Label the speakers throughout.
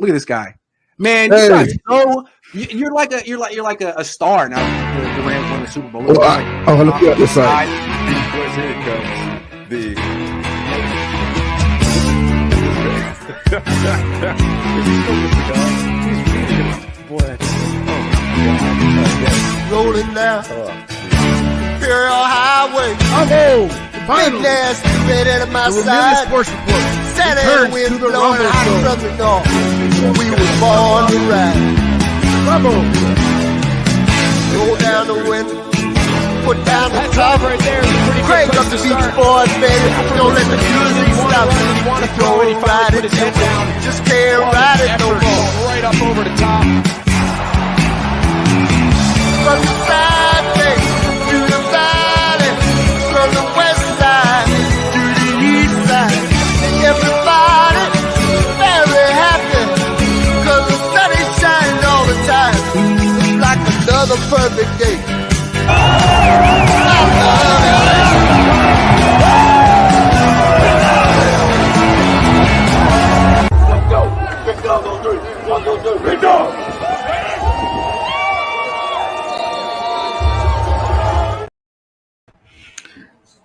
Speaker 1: Look at this guy, man.
Speaker 2: Hey.
Speaker 1: You guys so you're like a star now. The Rams won the Super Bowl.
Speaker 2: Let me get this side.
Speaker 3: Boys, here it comes.
Speaker 4: Rolling down Imperial Highway. Big nasty red out of my side.
Speaker 2: Sports Report.
Speaker 4: Saturday wind blowing hot from the north. We were born to ride. Roll down the window, put down the top right there. Crank up the Beach Boys, baby. Don't let the music stop. Don't ride it, just can't ride it no more.
Speaker 3: Right up over the top.
Speaker 4: From the side gate to the valley, from the west side to the east side. Everybody very happy, cause the sun is shining all the time. It's like another perfect day. I love it. Big dog on three. 1, 2, 3. Big dog.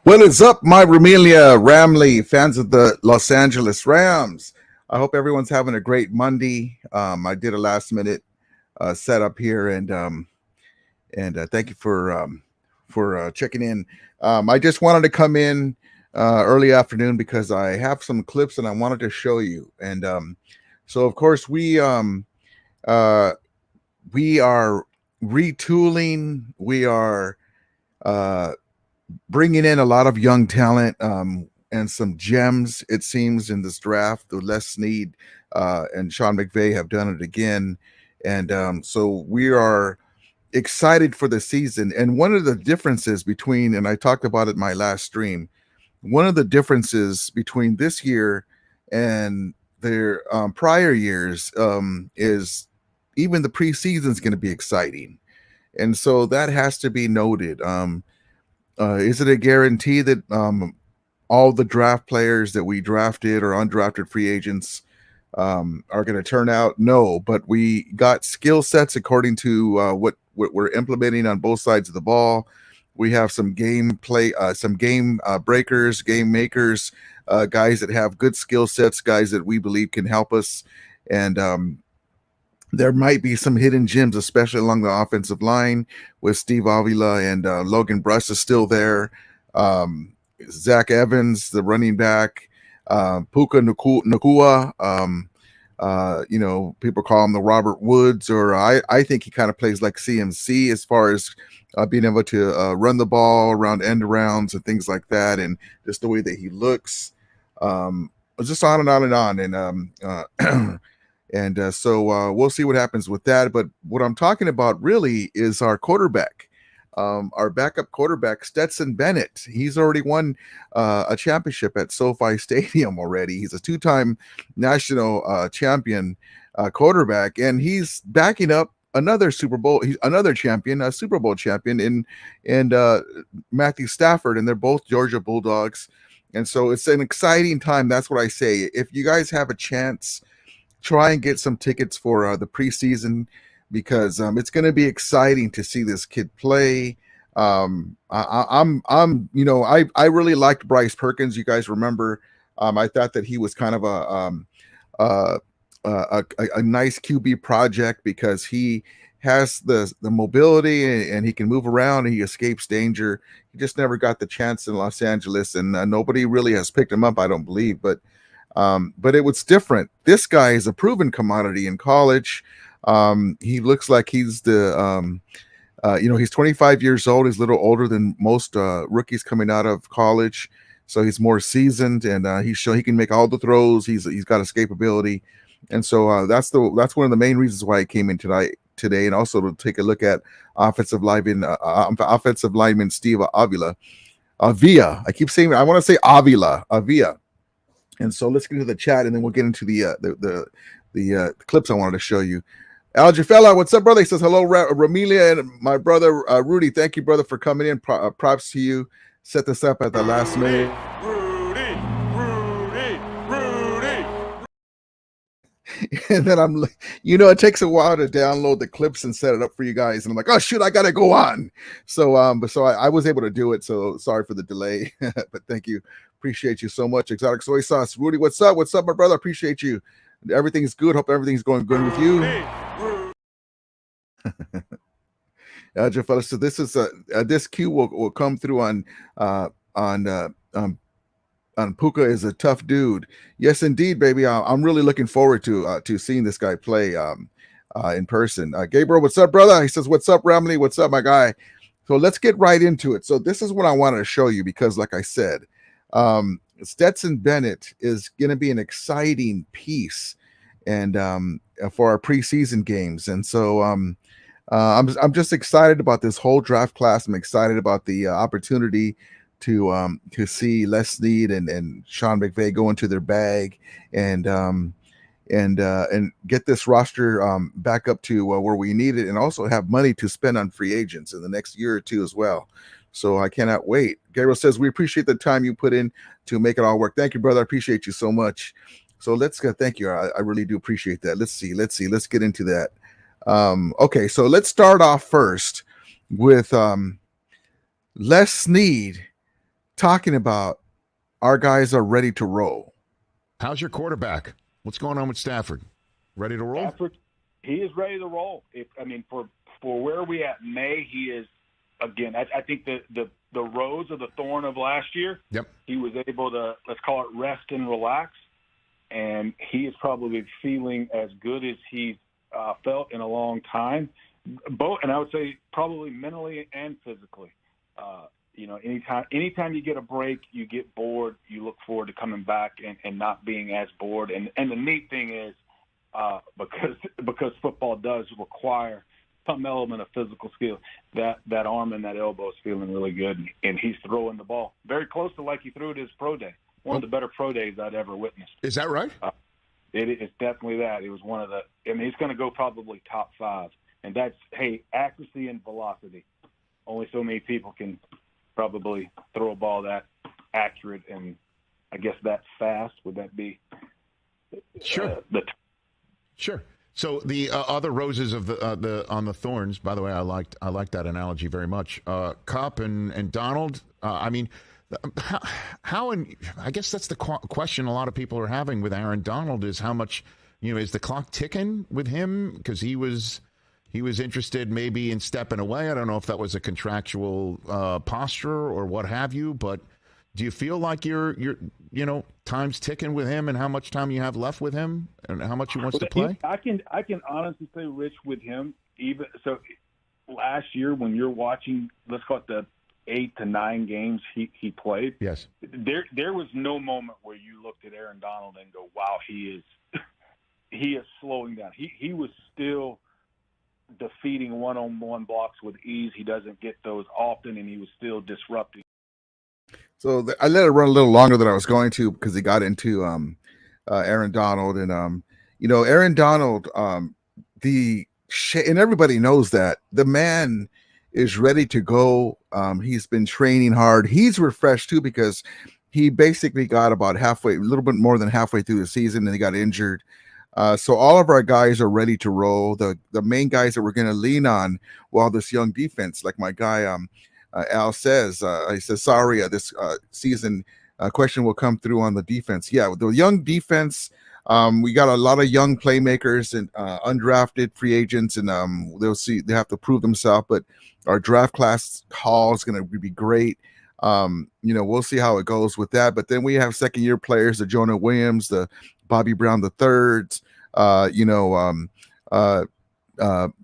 Speaker 2: What is up, my Ramelia Ramley fans of the Los Angeles Rams? I hope everyone's having a great Monday. I did a last minute setup here, and thank you for checking in. I just wanted to come in early afternoon because I have some clips and I wanted to show you. And so, of course, we are retooling. We are bringing in a lot of young talent and some gems, it seems, in this draft. The Les Snead and Sean McVay have done it again. And so we are excited for the season. And one of the differences between, and I talked about it in my last stream, one of the differences between this year and their prior years is even the preseason is going to be exciting. And so that has to be noted. Is it a guarantee that all the draft players that we drafted or undrafted free agents are going to turn out? No, but we got skill sets according to what we're implementing on both sides of the ball. We have some game breakers, game makers, guys that have good skill sets, guys that we believe can help us. And there might be some hidden gems, especially along the offensive line with Steve Avila, and Logan Bruss is still there. Zach Evans, the running back, Puka Nacua, people call him the Robert Woods, or I think he kind of plays like CMC as far as being able to run the ball around end arounds and things like that, and just the way that he looks. Just on and on and on. And so we'll see what happens with that. But what I'm talking about really is our quarterback, our backup quarterback, Stetson Bennett. He's already won a championship at SoFi Stadium already. He's a two-time national champion quarterback, and he's backing up another Super Bowl champion, a Super Bowl champion in Matthew Stafford, and they're both Georgia Bulldogs. And so it's an exciting time. That's what I say. If you guys have a chance, try and get some tickets for the preseason, because it's going to be exciting to see this kid play. I really liked Bryce Perkins. You guys remember, I thought that he was kind of a nice QB project because he has the mobility and he can move around and he escapes danger. He just never got the chance in Los Angeles, and nobody really has picked him up, I don't believe. But it was different. This guy is a proven commodity in college. He looks like he's he's 25 years old. He's a little older than most rookies coming out of college, so he's more seasoned, and he can make all the throws. He's got escapability, and so that's one of the main reasons why I came in today, and also to take a look at offensive lineman Steve Avila. I keep saying, I want to say Avila. And so let's get into the chat, and then we'll get into the clips I wanted to show you. Al Jafela, what's up, brother? He says, hello, Ramelia and my brother, Rudy. Thank you, brother, for coming in. Props to you. Set this up at the last minute.
Speaker 3: Rudy.
Speaker 2: and then I'm like, it takes a while to download the clips and set it up for you guys, and I'm like, oh shoot, I gotta go on. So I was able to do it. So sorry for the delay, but thank you, appreciate you so much. Exotic soy sauce, Rudy, what's up? What's up, my brother? Appreciate you. Everything's good. Hope everything's going good with you. Jeff Ellis, so this is this cue will come through on Puka is a tough dude. Yes, indeed, baby. I'm really looking forward to seeing this guy play in person. Gabriel, what's up, brother? He says, "What's up, Ramley? What's up, my guy?" So let's get right into it. So this is what I wanted to show you because, like I said, Stetson Bennett is going to be an exciting piece, and for our preseason games. And so I'm just excited about this whole draft class. I'm excited about the opportunity to see Les Snead and Sean McVay go into their bag and get this roster back up to where we need it, and also have money to spend on free agents in the next year or two as well. So I cannot wait. Gabriel says, we appreciate the time you put in to make it all work. Thank you, brother. I appreciate you so much. So let's go. Thank you. I really do appreciate that. Let's see. Let's get into that. Okay, so let's start off first with Les Snead talking about our guys are ready to roll.
Speaker 5: How's your quarterback? What's going on with Stafford? Ready to roll?
Speaker 6: Stafford, he is ready to roll. For where we at in May, he is, again, I think the rose of the thorn of last year,
Speaker 5: yep,
Speaker 6: he was able to, let's call it, rest and relax, and he is probably feeling as good as he's felt in a long time, both, and I would say probably mentally and physically. Anytime you get a break, you get bored, you look forward to coming back and not being as bored. And the neat thing is, because football does require some element of physical skill, that arm and that elbow is feeling really good, and he's throwing the ball very close to like he threw it his pro day. One of the better pro days I'd ever witnessed.
Speaker 5: Is that right?
Speaker 6: It's definitely that. It was one of he's going to go probably top 5. And that's, accuracy and velocity. Only so many people can probably throw a ball that accurate and I guess that fast. Would that be?
Speaker 5: Sure. Sure. So the other roses of the on the thorns. By the way, I liked that analogy very much. Kupp and Donald. How and I guess that's the question a lot of people are having with Aaron Donald is how much, is the clock ticking with him? Because he was interested maybe in stepping away. I don't know if that was a contractual posture or what have you, but do you feel like you're time's ticking with him and how much time you have left with him and how much he wants to play?
Speaker 6: I can honestly say, Rich, with him, even so last year when you're watching, let's call it the 8 to 9 games he played.
Speaker 5: Yes.
Speaker 6: There was no moment where you looked at Aaron Donald and go, wow, he is slowing down. He was still defeating one-on-one blocks with ease. He doesn't get those often, and he was still disrupting.
Speaker 2: So I let it run a little longer than I was going to because he got into Aaron Donald, and Aaron Donald, and everybody knows that the man is ready to go. He's been training hard. He's refreshed too because he basically got about halfway, a little bit more than halfway through the season, and he got injured. So all of our guys are ready to roll. The main guys that we're going to lean on while this young defense, like my guy Al says, he says, sorry, this season question will come through on the defense. Yeah, the young defense, we got a lot of young playmakers and undrafted free agents, and they have to prove themselves. But our draft class haul is going to be great. We'll see how it goes with that. But then we have second-year players, the Jonah Williams, the Bobby Brown the thirds,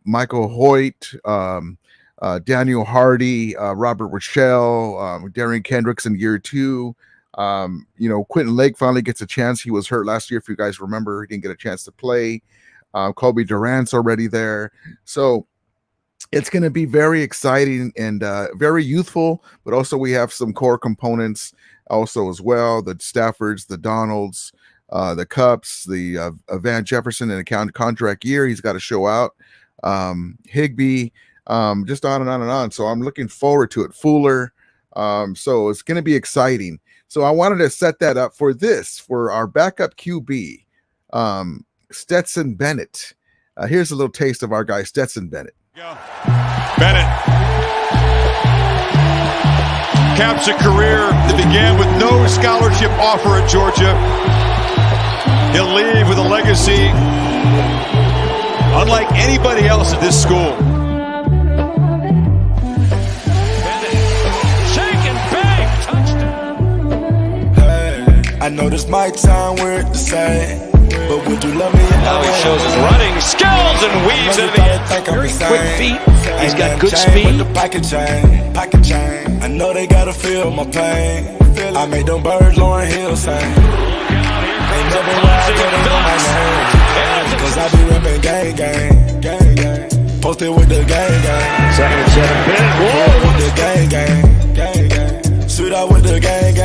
Speaker 2: Michael Hoyt, Daniel Hardy, Robert Rochelle, Darian Kendricks in year 2. Quentin Lake finally gets a chance. He was hurt last year, if you guys remember. He didn't get a chance to play. Kobe Durant's already there. So it's going to be very exciting and very youthful, but also we have some core components also as well. The Staffords, the Donalds, the Kupps, the Van Jefferson in a contract year. He's got to show out. Higbee, just on and on and on. So I'm looking forward to it. Fuller. So it's going to be exciting. So I wanted to set that up for our backup QB. Stetson Bennett. Here's a little taste of our guy, Stetson Bennett.
Speaker 3: Bennett caps a career that began with no scholarship offer at Georgia. He'll leave with a legacy unlike anybody else at this school.
Speaker 7: I know this might sound weird to say, but would you love me?
Speaker 8: Now he shows his running skills and weaves it in. Very quick feet. He's got good speed.
Speaker 7: Pocket chain. I know they gotta feel my pain. I made them birds Lauren Hill sing. They never ride on my name, cause I be rapping gang. Posted with the gang.
Speaker 8: Second and 7 minute.
Speaker 7: Whoa, with the gang. Shoot out with the gang.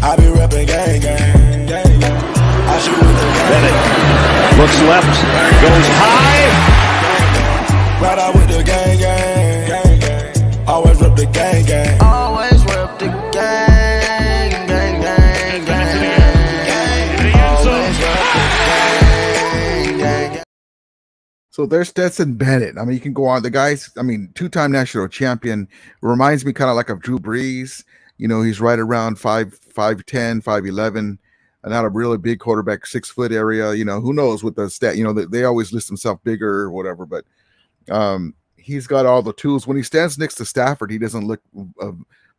Speaker 7: I be rapping gang. I shoot with the gang.
Speaker 8: Bennett looks left, goes high.
Speaker 7: Right out with the gang. Always rep the gang. Always rep the gang.
Speaker 2: So there's Stetson Bennett. I mean, you can go on. The guy's, I mean, 2-time national champion. Reminds me kind of like of Drew Brees. You know, he's right around 5'10", 5'11", and not a really big quarterback, 6 foot area. You know, who knows what the stat, you know, they always list himself bigger or whatever, but he's got all the tools. When he stands next to Stafford, he doesn't look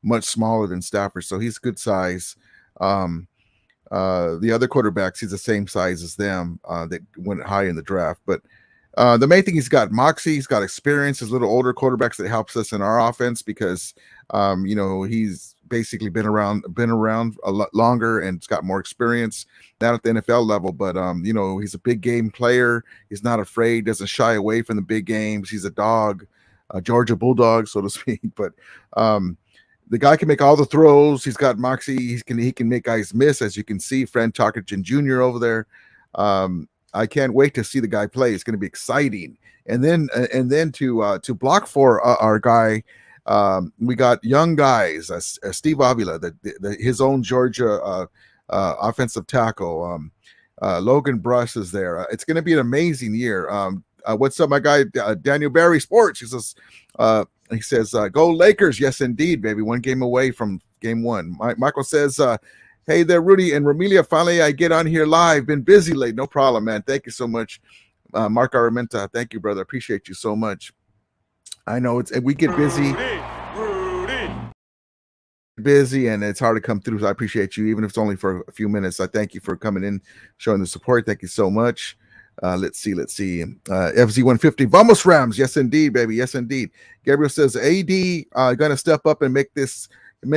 Speaker 2: much smaller than Stafford. So he's good size. The other quarterbacks, he's the same size as them that went high in the draft. But the main thing, he's got moxie, he's got experience. His little older quarterbacks that helps us in our offense because, you know, he's basically been around a lot longer and it's got more experience, not at the NFL level, but you know, he's a big game player. He's not afraid, doesn't shy away from the big games. He's a dog, a Georgia Bulldog, so to speak. But the guy can make all the throws. He's got moxie. He can make guys miss, as you can see. Fran Tarkenton Jr. over there. I can't wait to see the guy play. It's going to be exciting. And then to block for our guy. We got young guys, Steve Avila, his own Georgia offensive tackle. Logan Bruss is there. It's going to be an amazing year. What's up, my guy, Daniel Barry Sports? He says, go Lakers. Yes, indeed, baby. 1 game away from game 1. Michael says, hey there, Rudy and Romelia. Finally, I get on here live. Been busy late. No problem, man. Thank you so much. Mark Aramenta. Thank you, brother. Appreciate you so much. I know we get busy and it's hard to come through. So I appreciate you, even if it's only for a few minutes. I thank you for coming in, showing the support. Thank you so much. Let's see. FZ150. Vamos Rams. Yes, indeed, baby. Yes, indeed. Gabriel says AD gonna step up and make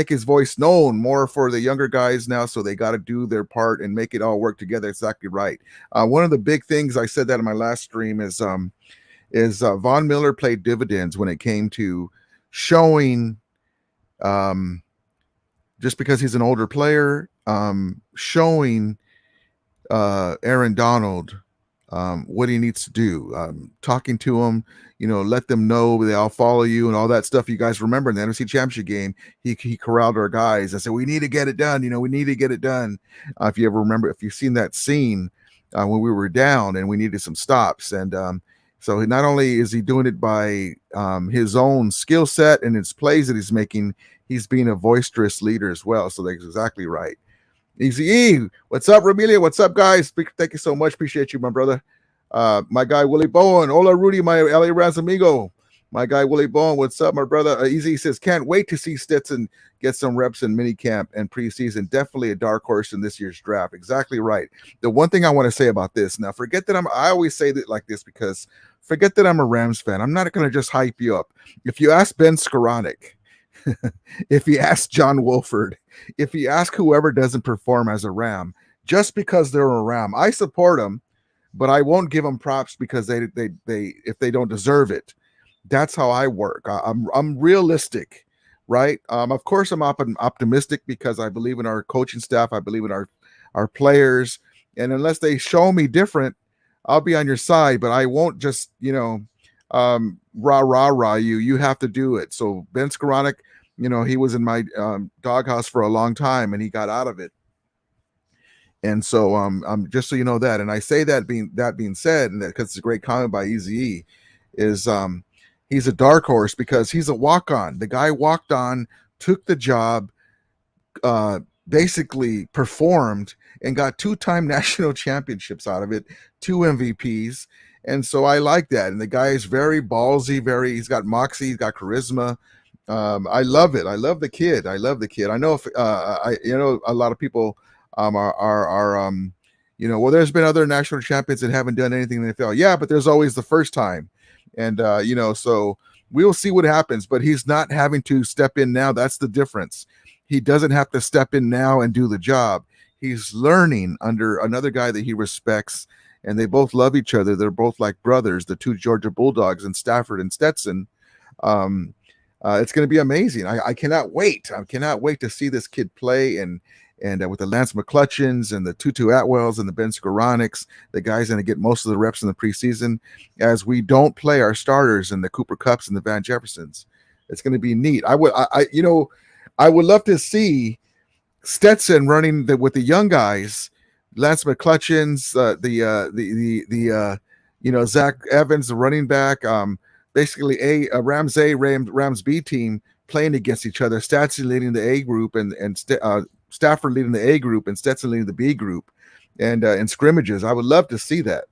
Speaker 2: his voice known more for the younger guys now. So they got to do their part and make it all work together. Exactly right. One of the big things, I said that in my last stream, is Von Miller played dividends when it came to showing, just because he's an older player, showing Aaron Donald what he needs to do, talking to him, you know, let them know they all follow you and all that stuff. You guys remember in the NFC Championship game, he corralled our guys and said, we need to get it done. You know, we need to get it done. If you ever remember, if you've seen that scene when we were down and we needed some stops. And so not only is he doing it by his own skill set and his plays that he's making, he's being a boisterous leader as well. So that's exactly right. Easy E, what's up, Romelia? What's up, guys? Thank you so much. Appreciate you, my brother. My guy Willie Bowen. Hola, Rudy, my LA Rams amigo. My guy Willie Bowen. What's up, my brother? Easy says, can't wait to see Stetson get some reps in minicamp and preseason. Definitely a dark horse in this year's draft. Exactly right. The one thing I want to say about this, now forget that I always say that like this because forget that I'm a Rams fan. I'm not going to just hype you up. If you ask Ben Skoranek, if you ask John Wolford, if you ask whoever doesn't perform as a Ram, just because they're a Ram, I support them, but I won't give them props because they if they don't deserve it. That's how I work. I'm realistic, right? Of course, I'm optimistic because I believe in our coaching staff. I believe in our players, and unless they show me different, I'll be on your side. But I won't just rah you. You have to do it. So Ben Skoranek, he was in my doghouse for a long time, and he got out of it. And so just so you know that, and I say that being said, and that because it's a great comment by Eazy-E, is he's a dark horse because he's a walk-on. The guy walked on, took the job, basically performed, and got 2-time national championships out of it, 2 MVPs. And so I like that. And the guy is very ballsy, he's got moxie, he's got charisma. I love it. I love the kid. I know if a lot of people are well, there's been other national champions that haven't done anything in the NFL. Yeah, but there's always the first time. And so we'll see what happens, but he's not having to step in now. That's the difference. He doesn't have to step in now and do the job. He's learning under another guy that he respects, and they both love each other. They're both like brothers, the 2 Georgia Bulldogs, and Stafford and Stetson. It's going to be amazing. I cannot wait. I cannot wait to see this kid play, and with the Lance McClutchins and the Tutu Atwells and the Ben Skoroneks, the guy's going to get most of the reps in the preseason, as we don't play our starters and the Cooper Kupps and the Van Jeffersons. It's going to be neat. I would love to see Stetson running with the young guys, Lance McClutchins, Zach Evans, the running back, basically Rams B team playing against each other. Stetson leading the A group and Stafford leading the A group and Stetson leading the B group, and in scrimmages. I would love to see that.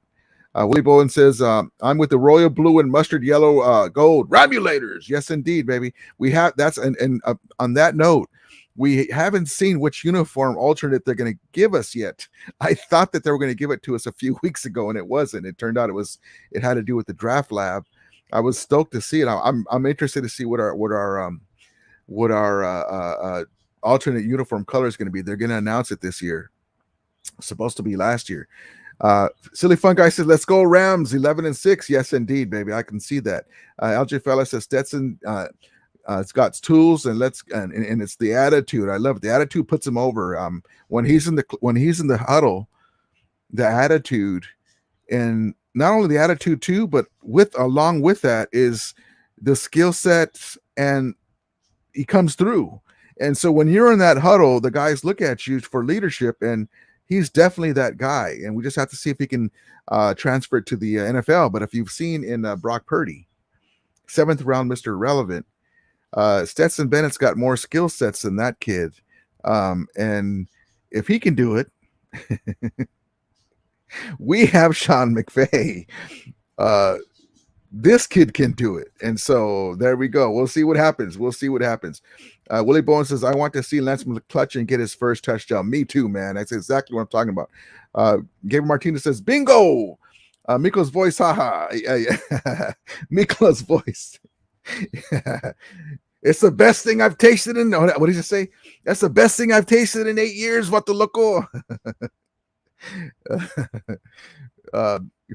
Speaker 2: Willie Bowen says, I'm with the royal blue and mustard yellow gold Ramulators. Yes, indeed, baby. We have that's and on that note, we haven't seen which uniform alternate they're going to give us yet. I thought that they were going to give it to us a few weeks ago, and it wasn't. It turned out it had to do with the draft lab. I was stoked to see it. I'm interested to see what our alternate uniform color is going to be. They're going to announce it this year. It's supposed to be last year. Silly Fun Guy says, let's go Rams 11-6. Yes, indeed, baby. I can see that. LJ Fella says Stetson it's got tools and it's the attitude. I love it. The attitude puts him over. When he's in the huddle, the attitude, and not only the attitude too, but along with that is the skill set, and he comes through. And so when you're in that huddle, the guys look at you for leadership, and he's definitely that guy. And we just have to see if he can transfer it to the NFL. But if you've seen in Brock Purdy, 7th round Mr. Relevant, Stetson Bennett's got more skill sets than that kid. And if he can do it, we have Sean McVay. This kid can do it. And so there we go. We'll see what happens. Willie Bowen says, I want to see Lance McClutchin get his first touchdown. Me too, man. That's exactly what I'm talking about. Gabriel Martinez says, bingo. Miklo's voice, haha. Miklo's voice. It's the best thing I've tasted in, what did he say? That's the best thing I've tasted in 8 years. What the loco?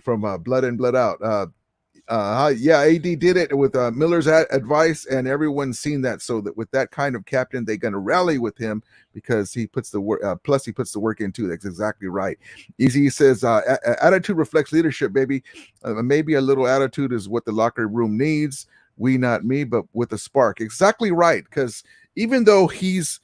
Speaker 2: From Blood In, Blood Out. AD did it with Miller's advice, and everyone's seen that. So that with that kind of captain, they're going to rally with him because he puts the work. Plus, he puts the work in too. That's exactly right. Easy says, attitude reflects leadership, baby. Maybe a little attitude is what the locker room needs. We, not me, but with a spark. Exactly right. Because even though he's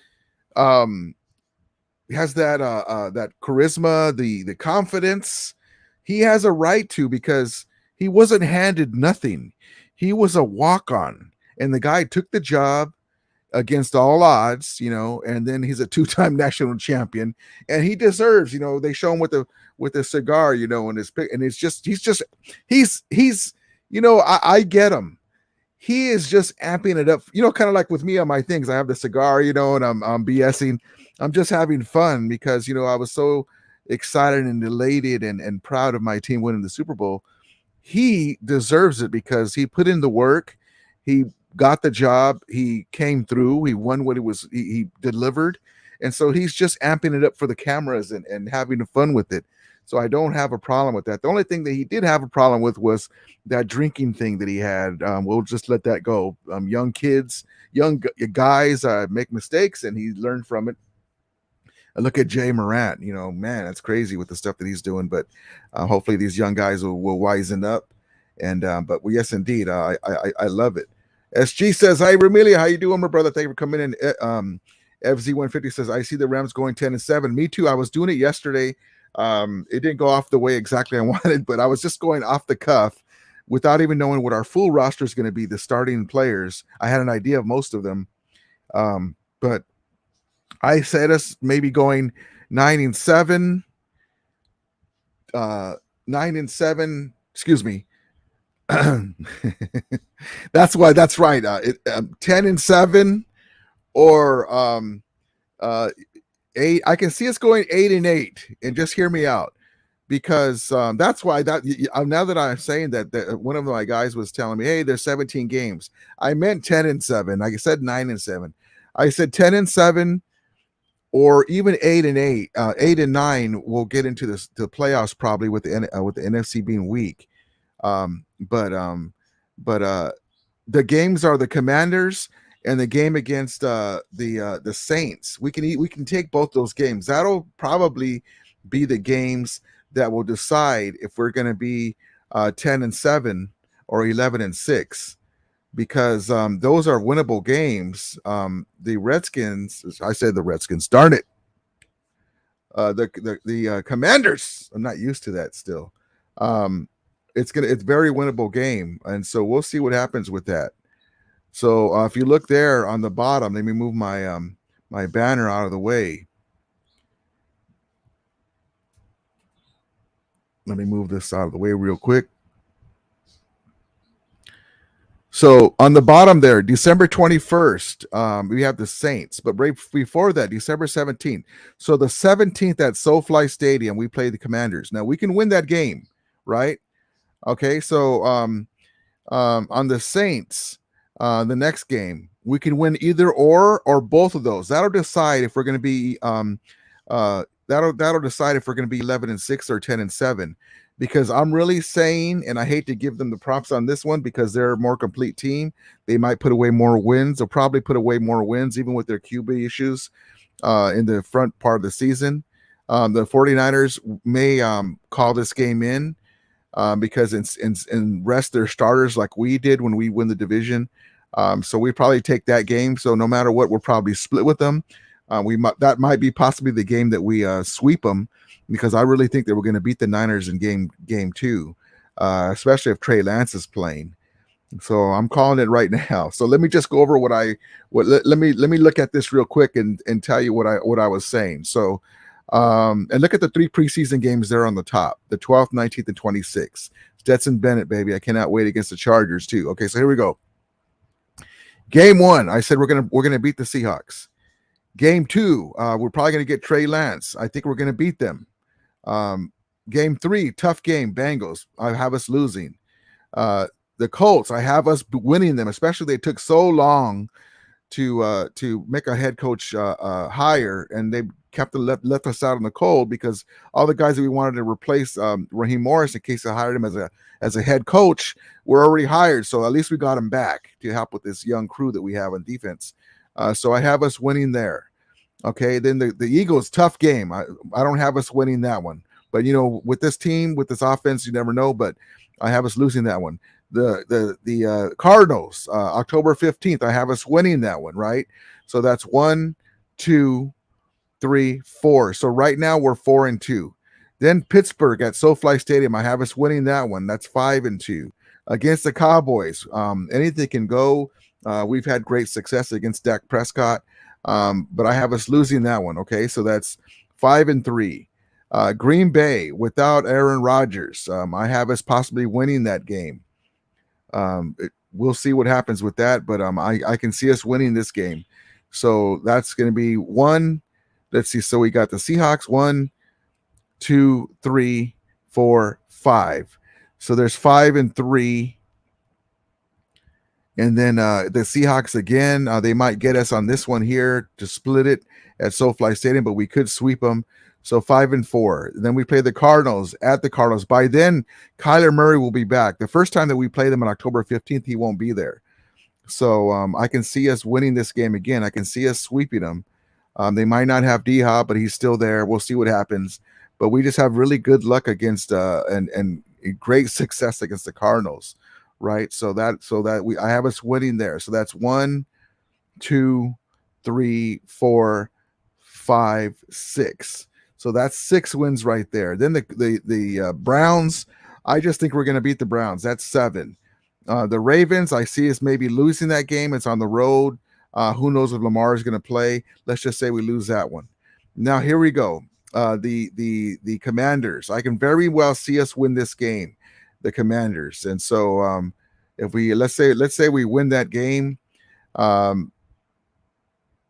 Speaker 2: has that charisma, the confidence, he has a right to, because he wasn't handed nothing. He was a walk-on, and the guy took the job against all odds, and then he's a 2-time national champion, and he deserves, they show him with a cigar, and his pick, and he's I get him. He is just amping it up, kind of like with me on my things. I have the cigar, and I'm BSing. I'm just having fun because, I was so excited and elated and proud of my team winning the Super Bowl. He deserves it because he put in the work. He got the job. He came through. He won what he delivered. And so he's just amping it up for the cameras and having fun with it. So I don't have a problem with that. The only thing that he did have a problem with was that drinking thing that he had. We'll just let that go. Young kids, young guys make mistakes, and he learned from it. Look at Jay Morant, man, that's crazy with the stuff that he's doing, but hopefully these young guys will wisen up. And, but yes, indeed. I love it. SG says, hi, Ramilia, how you doing, my brother? Thank you for coming in. FZ150 says, I see the Rams going 10-7. Me too. I was doing it yesterday. It didn't go off the way exactly I wanted, but I was just going off the cuff without even knowing what our full roster is going to be, the starting players. I had an idea of most of them. But I said us maybe going 9-7. 9-7. Excuse me. That's right. 10-7 or 8. I can see us going 8-8, and just hear me out, because that's why now that I'm saying that one of my guys was telling me, hey, there's 17 games. I meant 10-7. I said 9-7. I said 10-7 or even 8-8. 8-9 will get into the playoffs probably with the NFC being weak. But the games are the Commanders and the game against the Saints. We can take both those games. That'll probably be the games that will decide if we're going to be 10-7 or 11-6, because those are winnable games. The Redskins, I said the Redskins, darn it. The Commanders, I'm not used to that still. It's very winnable game, and so we'll see what happens with that. So if you look there on the bottom, let me move my my banner out of the way. Let me move this out of the way real quick. So on the bottom there, December 21st, we have the Saints, but right before that, December 17th. So the 17th at SoFi Stadium, we play the Commanders. Now we can win that game, right? Okay, so on the Saints, the next game, we can win either or both of those. That'll decide if we're going to be that'll decide if we're going to be 11-6 or 10-7. Because I'm really saying, and I hate to give them the props on this one because they're a more complete team. They might put away more wins. They'll probably put away more wins, even with their QB issues in the front part of the season. The 49ers may call this game in because and rest their starters like we did when we win the division. So we probably take that game. So no matter what, we'll probably split with them. That might be possibly the game that we sweep them, because I really think that we're going to beat the Niners in game 2, especially if Trey Lance is playing. So I'm calling it right now. So let me just go over let me look at this real quick and tell you what I was saying. So and look at the 3 preseason games there on the top, the 12th, 19th, and 26th. Stetson Bennett, baby. I cannot wait against the Chargers too. Okay, so here we go. Game 1, I said we're gonna beat the Seahawks. Game 2, we're probably gonna get Trey Lance. I think we're gonna beat them. Game 3, tough game, Bengals. I have us losing. The Colts, I have us winning them, especially they took so long to make a head coach hire, and they kept left us out in the cold because all the guys that we wanted to replace Raheem Morris, in case they hired him as a head coach, were already hired. So at least we got him back to help with this young crew that we have on defense. So I have us winning there. Okay, then the Eagles, tough game. I don't have us winning that one. But, with this team, with this offense, you never know. But I have us losing that one. The Cardinals, October 15th, I have us winning that one, right? So that's 1, 2, 3, 4. So right now we're 4-2. Then Pittsburgh at SoFi Stadium, I have us winning that one. That's 5-2. Against the Cowboys, anything can go. We've had great success against Dak Prescott. But I have us losing that one. Okay, so that's 5-3. Green Bay without Aaron Rodgers, I have us possibly winning that game. We'll see what happens with that, but I can see us winning this game. So that's going to be 1. Let's see. So we got the Seahawks 1, 2, 3, 4, 5. So there's 5-3. And then the Seahawks again, they might get us on this one here to split it at SoFi Stadium, but we could sweep them. So 5-4. Then we play the Cardinals at the Cardinals. By then, Kyler Murray will be back. The first time that we play them on October 15th, he won't be there. So I can see us winning this game again. I can see us sweeping them. They might not have D-Hop, but he's still there. We'll see what happens. But we just have really good luck against and great success against the Cardinals. Right, I have us winning there. So that's 1, 2, 3, 4, 5, 6. So that's 6 wins right there. Then the Browns, I just think we're going to beat the Browns. That's 7. The Ravens, I see us maybe losing that game. It's on the road. Who knows if Lamar is going to play? Let's just say we lose that one. Now here we go. The Commanders. I can very well see us win this game, the Commanders. And so if we let's say we win that game,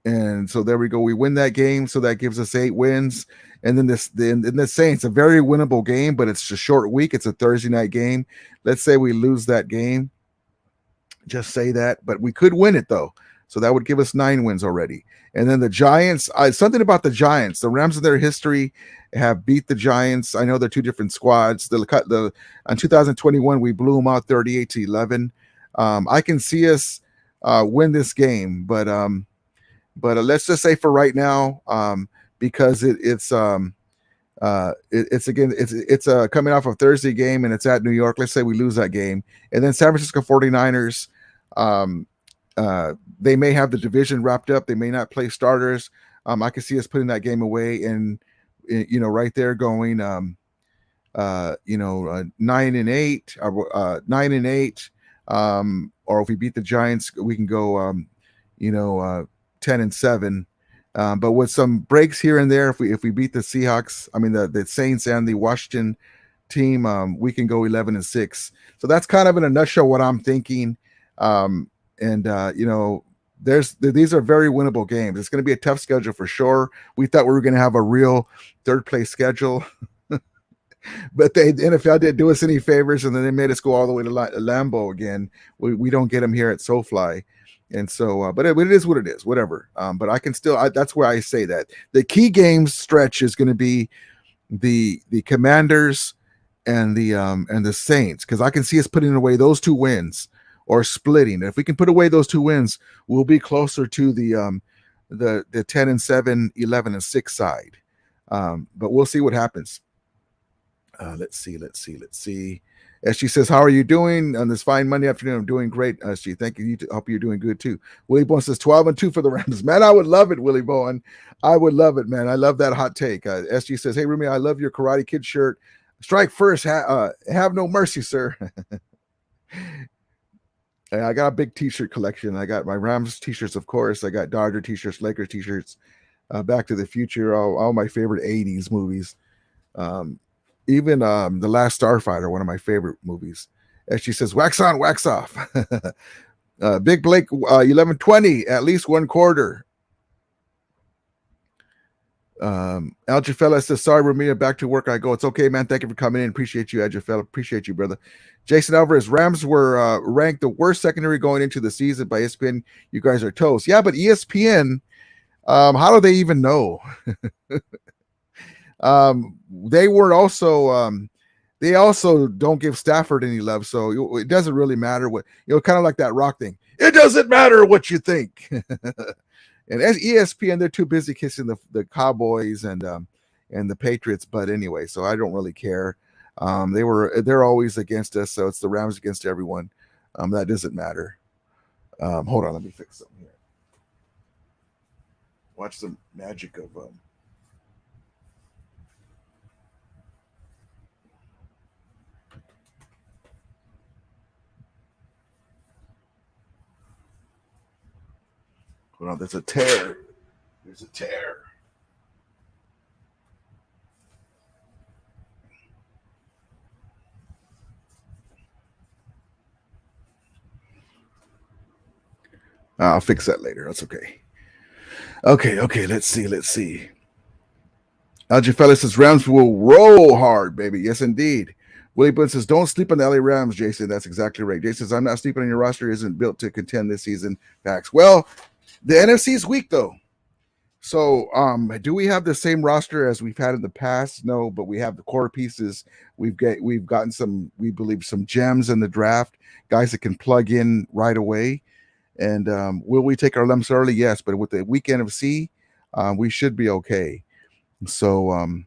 Speaker 2: and so there we go. We win that game, so that gives us 8 wins. And then the Saints, a very winnable game, but it's a short week. It's a Thursday night game. Let's say we lose that game. Just say that, but we could win it though. So that would give us 9 wins already. And then the Giants, something about the Giants. The Rams in their history have beat the Giants. I know they're 2 different squads. In 2021, we blew them out 38-11. I can see us win this game, but let's just say for right now, because it's coming off of Thursday game and it's at New York. Let's say we lose that game, and then San Francisco 49ers. They may have the division wrapped up. They may not play starters. I can see us putting that game away and, right there going, 9-8, 9-8. Or if we beat the Giants, we can go, 10-7. But with some breaks here and there, if we beat the Seahawks, the Saints and the Washington team, we can go 11-6. So that's kind of in a nutshell what I'm thinking. These are very winnable games. It's going to be a tough schedule for sure. We thought we were going to have a real third place schedule, but the NFL didn't do us any favors, and then they made us go all the way to Lambeau again. We don't get them here at SoFi, and so, but it is what it is. Whatever. But I can still. That's where I say that the key games stretch is going to be the Commanders and the Saints, because I can see us putting away those 2 wins. Or splitting. If we can put away those 2 wins, we'll be closer to the 10-7, 11-6 side. But we'll see what happens. Let's see. SG says, "How are you doing on this fine Monday afternoon?" I'm doing great, SG. Thank you. Hope you're doing good too. Willie Bowen says 12-2 for the Rams. Man, I would love it, Willie Bowen. I would love it, man. I love that hot take. SG says, "Hey, Rumi, I love your Karate Kid shirt. Strike first, have no mercy, sir." I got a big t-shirt collection. I got my Rams t-shirts, of course. I got Dodger t-shirts, Lakers t-shirts, Back to the Future, all my favorite 80s movies. Even The Last Starfighter, one of my favorite movies. As she says, wax on, wax off. Big Blake, 11-20, at least 1 quarter. Aljafella says, "Sorry, Ramia, back to work I go." It's okay, man. Thank you for coming in. Appreciate you, Aljafella. Appreciate you, brother. Jason Alvarez, Rams were ranked the worst secondary going into the season by ESPN. You guys are toast. Yeah, but ESPN, how do they even know? They were also, they also don't give Stafford any love. So it doesn't really matter what, kind of like that Rock thing. It doesn't matter what you think. And as ESPN, they're too busy kissing the Cowboys and the Patriots. But anyway, so I don't really care. They're always against us, so it's the Rams against everyone. That doesn't matter. Hold on, let me fix something here. Watch the magic of hold on, there's a tear. There's a tear. I'll fix that later. That's okay. Okay. Let's see. Aljafella says, "Rams will roll hard, baby." Yes, indeed. Willie Boone says, "Don't sleep on the LA Rams, Jason." That's exactly right. Jason says, "I'm not sleeping on your roster. Isn't built to contend this season." Facts. Well, the NFC is weak, though. So do we have the same roster as we've had in the past? No, but we have the core pieces. We've gotten some, we believe, some gems in the draft, guys that can plug in right away. And will we take our lumps early? Yes, but with the weak NFC, we should be okay. So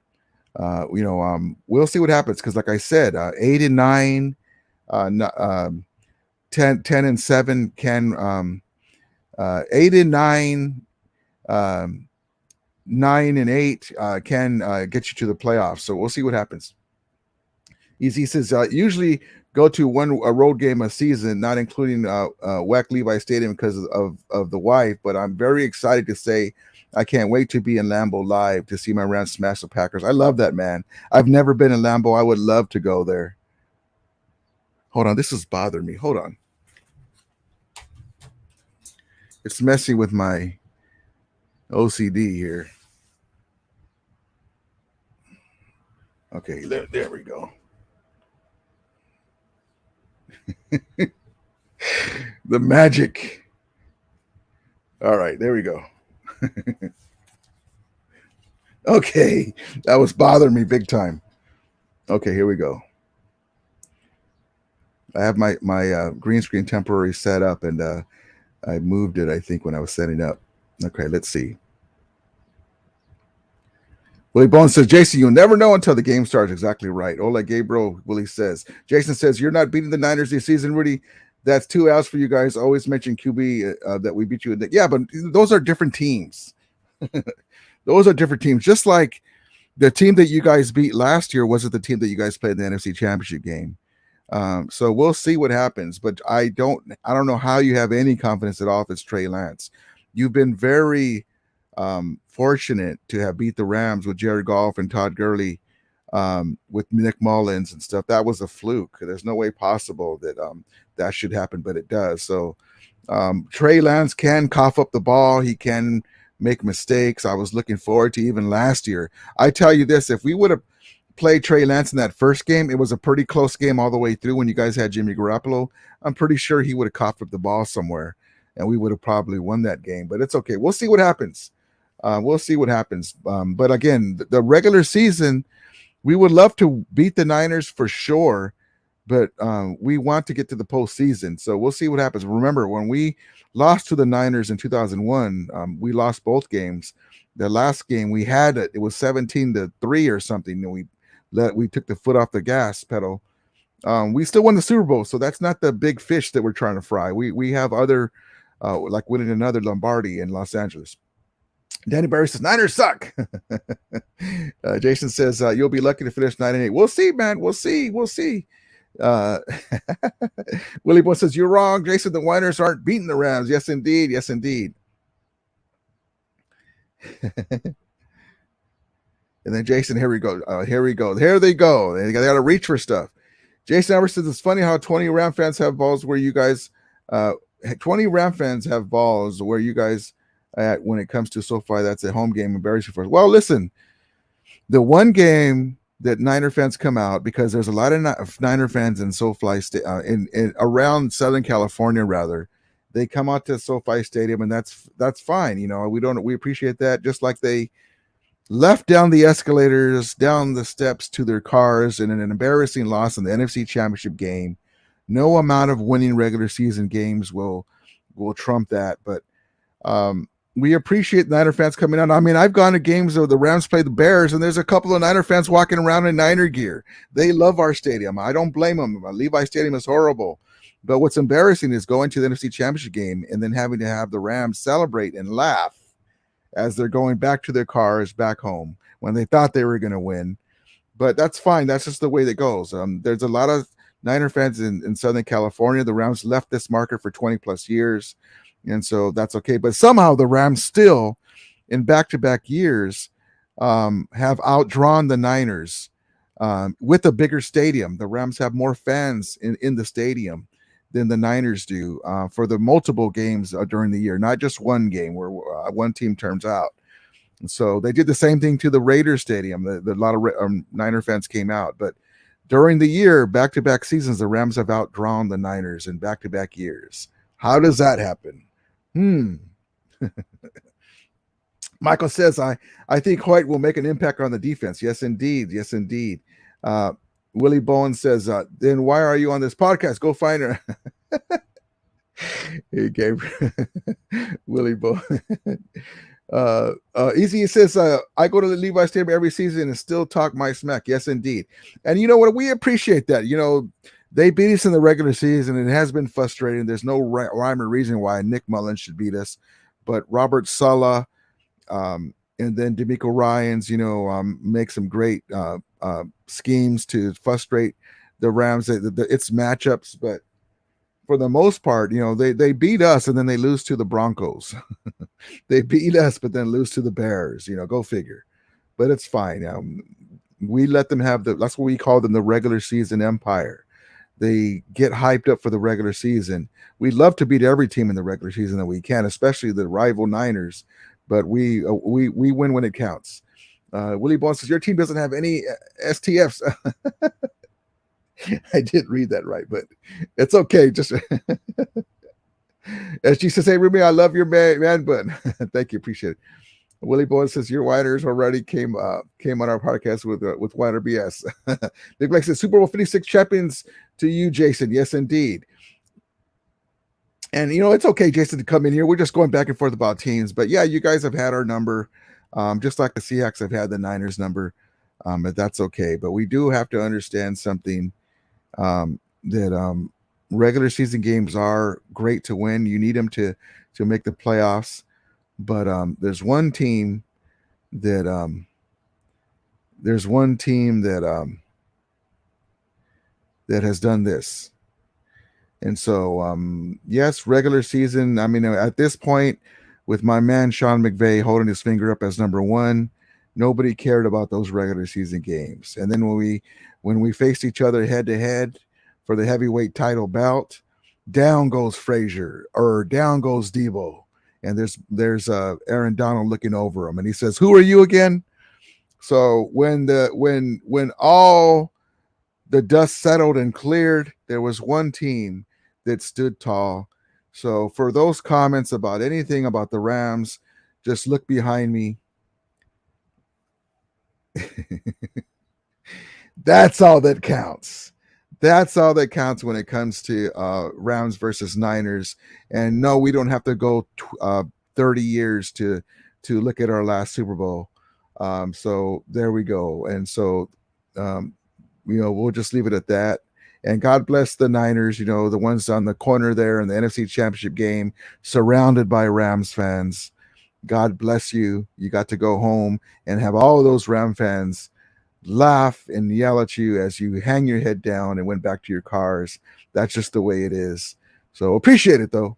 Speaker 2: we'll see what happens, because like I said, 8-9, 10-7 can 8-9 9-8 can get you to the playoffs. So we'll see what happens. Easy says usually go to a road game a season, not including WAC Levi Stadium because of the wife. But I'm very excited to say I can't wait to be in Lambeau live to see my Rams smash the Packers. I love that, man. I've never been in Lambeau. I would love to go there. Hold on, this is bothering me. Hold on. It's messing with my OCD here. Okay, there we go. The magic. All right, there we go. Okay, that was bothering me big time. Okay, here we go. I have my green screen temporary set up, and I moved it, I think, when I was setting up. Okay, let's see. Willie Bones says, Jason, you'll never know until the game starts. Exactly right. Oleg Gabriel, Willie says. Jason says, you're not beating the Niners this season, Rudy. That's 2 outs for you guys. Always mention QB that we beat you. Yeah, but those are different teams. Those are different teams. Just like the team that you guys beat last year wasn't the team that you guys played in the NFC Championship game. So we'll see what happens. But I don't know how you have any confidence at all if it's Trey Lance. You've been very fortunate to have beat the Rams with Jared Goff and Todd Gurley, with Nick Mullins and stuff. That was a fluke. There's no way possible that that should happen, but it does. So Trey Lance can cough up the ball. He can make mistakes. I was looking forward to even last year. I tell you this, if we would have played Trey Lance in that first game, it was a pretty close game all the way through when you guys had Jimmy Garoppolo. I'm pretty sure he would have coughed up the ball somewhere, and we would have probably won that game. But it's okay. We'll see what happens. We'll see what happens. But again, the regular season, we would love to beat the Niners for sure, but we want to get to the postseason. So we'll see what happens. Remember, when we lost to the Niners in 2001, we lost both games. The last game we had it was 17-3 or something, and we took the foot off the gas pedal. We still won the Super Bowl, so that's not the big fish that we're trying to fry. We have other, like winning another Lombardi in Los Angeles. Danny Barry says, Niners suck. Jason says, you'll be lucky to finish 9-8. We'll see, man. We'll see. Willie Boy says, you're wrong, Jason. The Niners aren't beating the Rams. Yes, indeed. Yes, indeed. And then Jason, here we go. Here they go. They got to reach for stuff. Jason Albert says, it's funny how 20 Ram fans have balls where you guys, 20 Ram fans have balls where you guys, when it comes to SoFi, that's a home game embarrassing for us. Well, listen, the one game that Niner fans come out, because there's a lot of Niner fans in SoFi in around Southern California, rather, they come out to SoFi Stadium, and that's fine. You know, we appreciate that. Just like they left down the escalators, down the steps to their cars in an embarrassing loss in the NFC Championship game. No amount of winning regular season games will trump that, but we appreciate Niner fans coming out. I mean, I've gone to games where the Rams play the Bears, and there's a couple of Niner fans walking around in Niner gear. They love our stadium. I don't blame them. Levi Stadium is horrible. But what's embarrassing is going to the NFC Championship game and then having to have the Rams celebrate and laugh as they're going back to their cars back home when they thought they were going to win. But that's fine. That's just the way that goes. There's a lot of Niner fans in Southern California. The Rams left this market for 20-plus years. And so that's okay. But somehow the Rams still, in back-to-back years, have outdrawn the Niners with a bigger stadium. The Rams have more fans in the stadium than the Niners do for the multiple games during the year, not just one game where one team turns out. And so they did the same thing to the Raiders stadium. A lot of Niner fans came out. But during the year, back-to-back seasons, the Rams have outdrawn the Niners in back-to-back years. How does that happen? Michael says, I think Hoyt will make an impact on the defense. Yes, indeed. Yes, indeed. Willie Bowen says, then why are you on this podcast? Go find her. He gave Willie Bowen. Easy says, I go to the Levi Stadium every season and still talk my smack. Yes, indeed. And you know what? We appreciate that. You know, they beat us in the regular season, and it has been frustrating. There's no rhyme or reason why Nick Mullins should beat us. But Robert Saleh And then D'Amico Ryans, make some great schemes to frustrate the Rams. It's matchups, but for the most part, they beat us and then they lose to the Broncos. They beat us, but then lose to the Bears. Go figure. But it's fine. We let them have that's what we call them, the regular season empire. They get hyped up for the regular season. We love to beat every team in the regular season that we can, especially the rival Niners. But we win when it counts. Willie Bone says your team doesn't have any STFs. I didn't read that right, but it's okay. Just as she says, "Hey Ruby, I love your man bun." Thank you, appreciate it. Willie Boyd says your Winers already came on our podcast with Winer BS. Big Black says Super Bowl 56 champions to you, Jason. Yes, indeed. And it's okay, Jason, to come in here. We're just going back and forth about teams, but yeah, you guys have had our number, just like the Seahawks have had the Niners number, but that's okay. But we do have to understand something, that regular season games are great to win. You need them to make the playoffs. But there's one team that that has done this. And so, yes, regular season. I mean, at this point, with my man Sean McVay holding his finger up as number one, nobody cared about those regular season games. And then when we faced each other head to head for the heavyweight title bout, down goes Frazier or down goes Debo, and there's Aaron Donald looking over him, and he says, "Who are you again?" So when all the dust settled and cleared, there was one team that stood tall. So for those comments about anything about the Rams, just look behind me. That's all that counts. That's all that counts when it comes to Rams versus Niners. And no, we don't have to go 30 years to look at our last Super Bowl. So there we go. And so, we'll just leave it at that. And God bless the Niners, the ones on the corner there in the NFC Championship game, surrounded by Rams fans. God bless you. You got to go home and have all of those Ram fans laugh and yell at you as you hang your head down and went back to your cars. That's just the way it is. So appreciate it, though.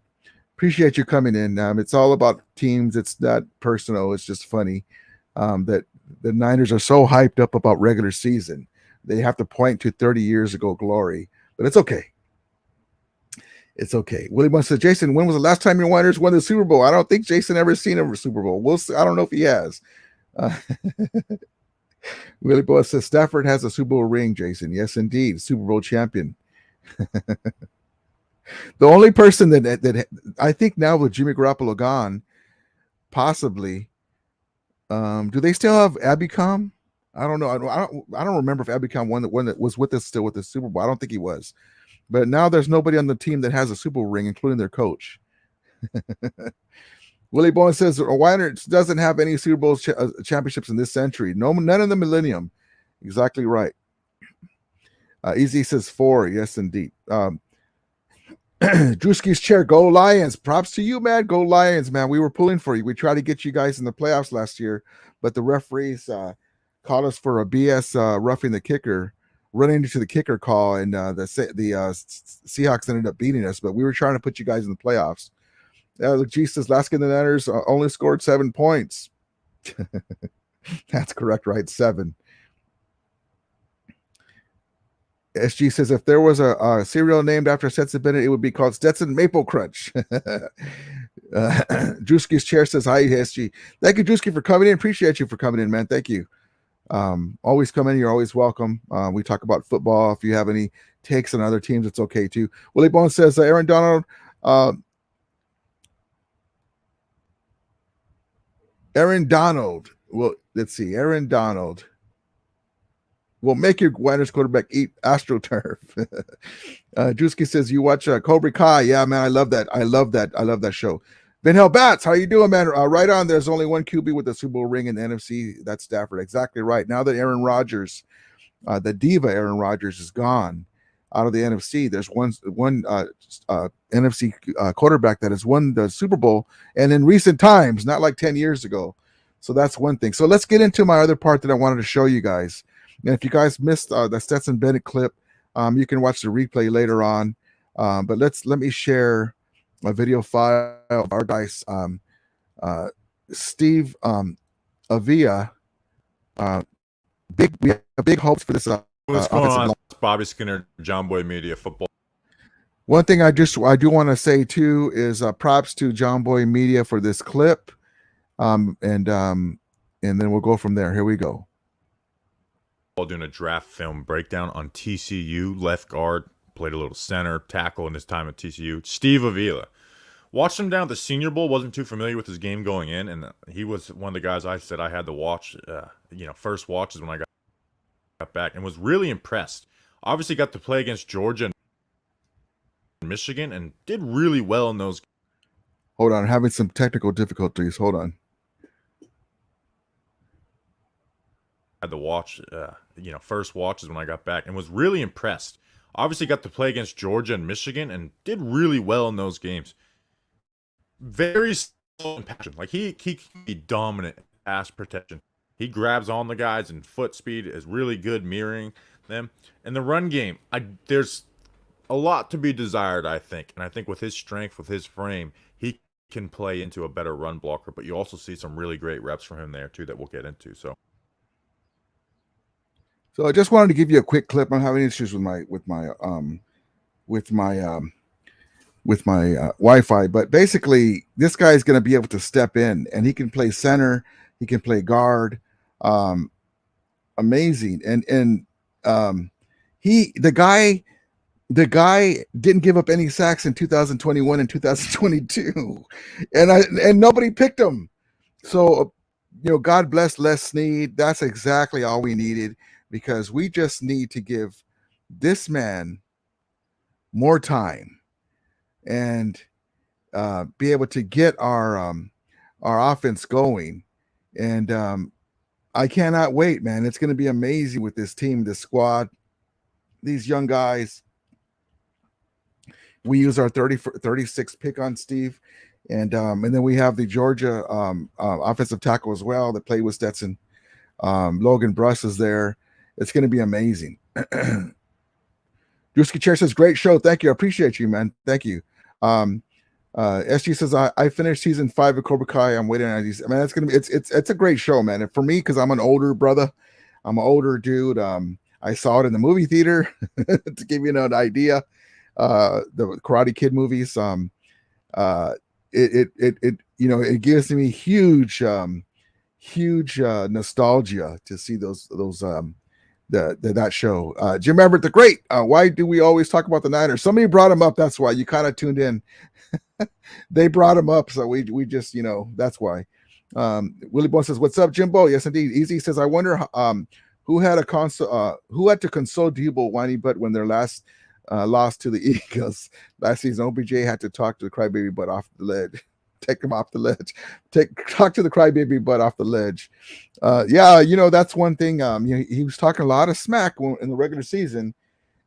Speaker 2: Appreciate you coming in. It's all about teams. It's not personal. It's just funny that the Niners are so hyped up about regular season. They have to point to 30 years ago glory, but it's okay. It's okay. Willie Bunch says, Jason, when was the last time your Niners won the Super Bowl? I don't think Jason ever seen a Super Bowl. We'll see. I don't know if he has. Willie Boy says Stafford has a Super Bowl ring, Jason. Yes, indeed. Super Bowl champion. The only person that I think now with Jimmy Garoppolo gone, possibly, do they still have Abicom? I don't know. I don't remember if Abicom won that was with us still with the Super Bowl. I don't think he was. But now there's nobody on the team that has a Super Bowl ring, including their coach. Willie Bowen says Winers doesn't have any Super Bowl championships in this century. No, none in the millennium. Exactly right. Easy says 4. Yes, indeed. Drewski's chair. Go Lions. Props to you, man. Go Lions, man. We were pulling for you. We tried to get you guys in the playoffs last year, but the referees called us for a BS roughing the kicker, running into the kicker call, and the Seahawks ended up beating us. But we were trying to put you guys in the playoffs. Look, Jesus, last game the Niners only scored 7 points. That's correct, right? 7. SG says if there was a cereal named after Stetson Bennett, it would be called Stetson Maple Crunch. Drewski's chair says hi, SG. Thank you, Drewski, for coming in. Appreciate you for coming in, man. Thank you. Always come in. You're always welcome. We talk about football. If you have any takes on other teams, it's okay too. Willie Bone says Aaron Donald. Aaron Donald. Well, let's see. Aaron Donald will make your Niners quarterback eat AstroTurf. Drewski says you watch Cobra Kai. Yeah, man, I love that. I love that show. Ben Hell Bats, how you doing, man? Right on. There's only one QB with a Super Bowl ring in the NFC. That's Stafford. Exactly right. Now that Aaron Rodgers, the diva Aaron Rodgers, is gone out of the NFC, there's one NFC quarterback that has won the Super Bowl, and in recent times, not like 10 years ago, So that's one thing. So let's get into my other part that I wanted to show you guys. And if you guys missed the Stetson Bennett clip, you can watch the replay later on. But let me share a video file of our guys, Steve Avila. We have big hopes for this.
Speaker 9: What's going on? Bobby Skinner, John Boy Media Football.
Speaker 2: One thing I do want to say too is props to John Boy Media for this clip, and then we'll go from there. Here we go.
Speaker 9: Doing a draft film breakdown on TCU left guard, played a little center, tackle in his time at TCU. Steve Avila. Watched him down at the Senior Bowl. Wasn't too familiar with his game going in, and he was one of the guys I said I had to watch. First watches when I got back, and was really impressed. Obviously, got to play against Georgia and Michigan, and did really well in those.
Speaker 2: Hold on, I'm having some technical difficulties. Hold on.
Speaker 9: Had to watch, first watches when I got back, and was really impressed. Obviously, got to play against Georgia and Michigan, and did really well in those games. Very slow and passion. Like he can be dominant in pass protection. He grabs on the guys, and foot speed is really good, mirroring them. And the run game, there's a lot to be desired, I think. And I think with his strength, with his frame, he can play into a better run blocker. But you also see some really great reps from him there too that we'll get into. So
Speaker 2: I just wanted to give you a quick clip. I'm having issues with my Wi-Fi, but basically this guy is going to be able to step in, and he can play center, he can play guard, amazing. And the guy didn't give up any sacks in 2021 and 2022, and nobody picked him. So God bless Les Snead. That's exactly all we needed, because we just need to give this man more time and be able to get our offense going. And I cannot wait, man. It's going to be amazing with this team, this squad, these young guys. We use our 36 pick on Steve, and then we have the Georgia offensive tackle as well that played with Stetson. Logan Bruss is there. It's going to be amazing. Drewski Chair says, great show. Thank you. I appreciate you, man. Thank you. SG says, I finished season 5 of Cobra Kai. I'm waiting on these. I mean, it's a great show, man. And for me, because I'm an older brother, I'm an older dude. I saw it in the movie theater to give you an idea. The Karate Kid movies. It gives me huge nostalgia to see that show. Jim Everett the Great. Why do we always talk about the Niners? Somebody brought him up. That's why you kind of tuned in. They brought him up, so we just that's why. Willie Bone says, "What's up, Jimbo?" Yes, indeed. Easy says, "I wonder who had to console Debo whiny butt when their last lost to the Eagles last season. OBJ had to talk to the crybaby butt off the ledge." Take him off the ledge. Talk to the crybaby butt off the ledge. That's one thing. He was talking a lot of smack in the regular season,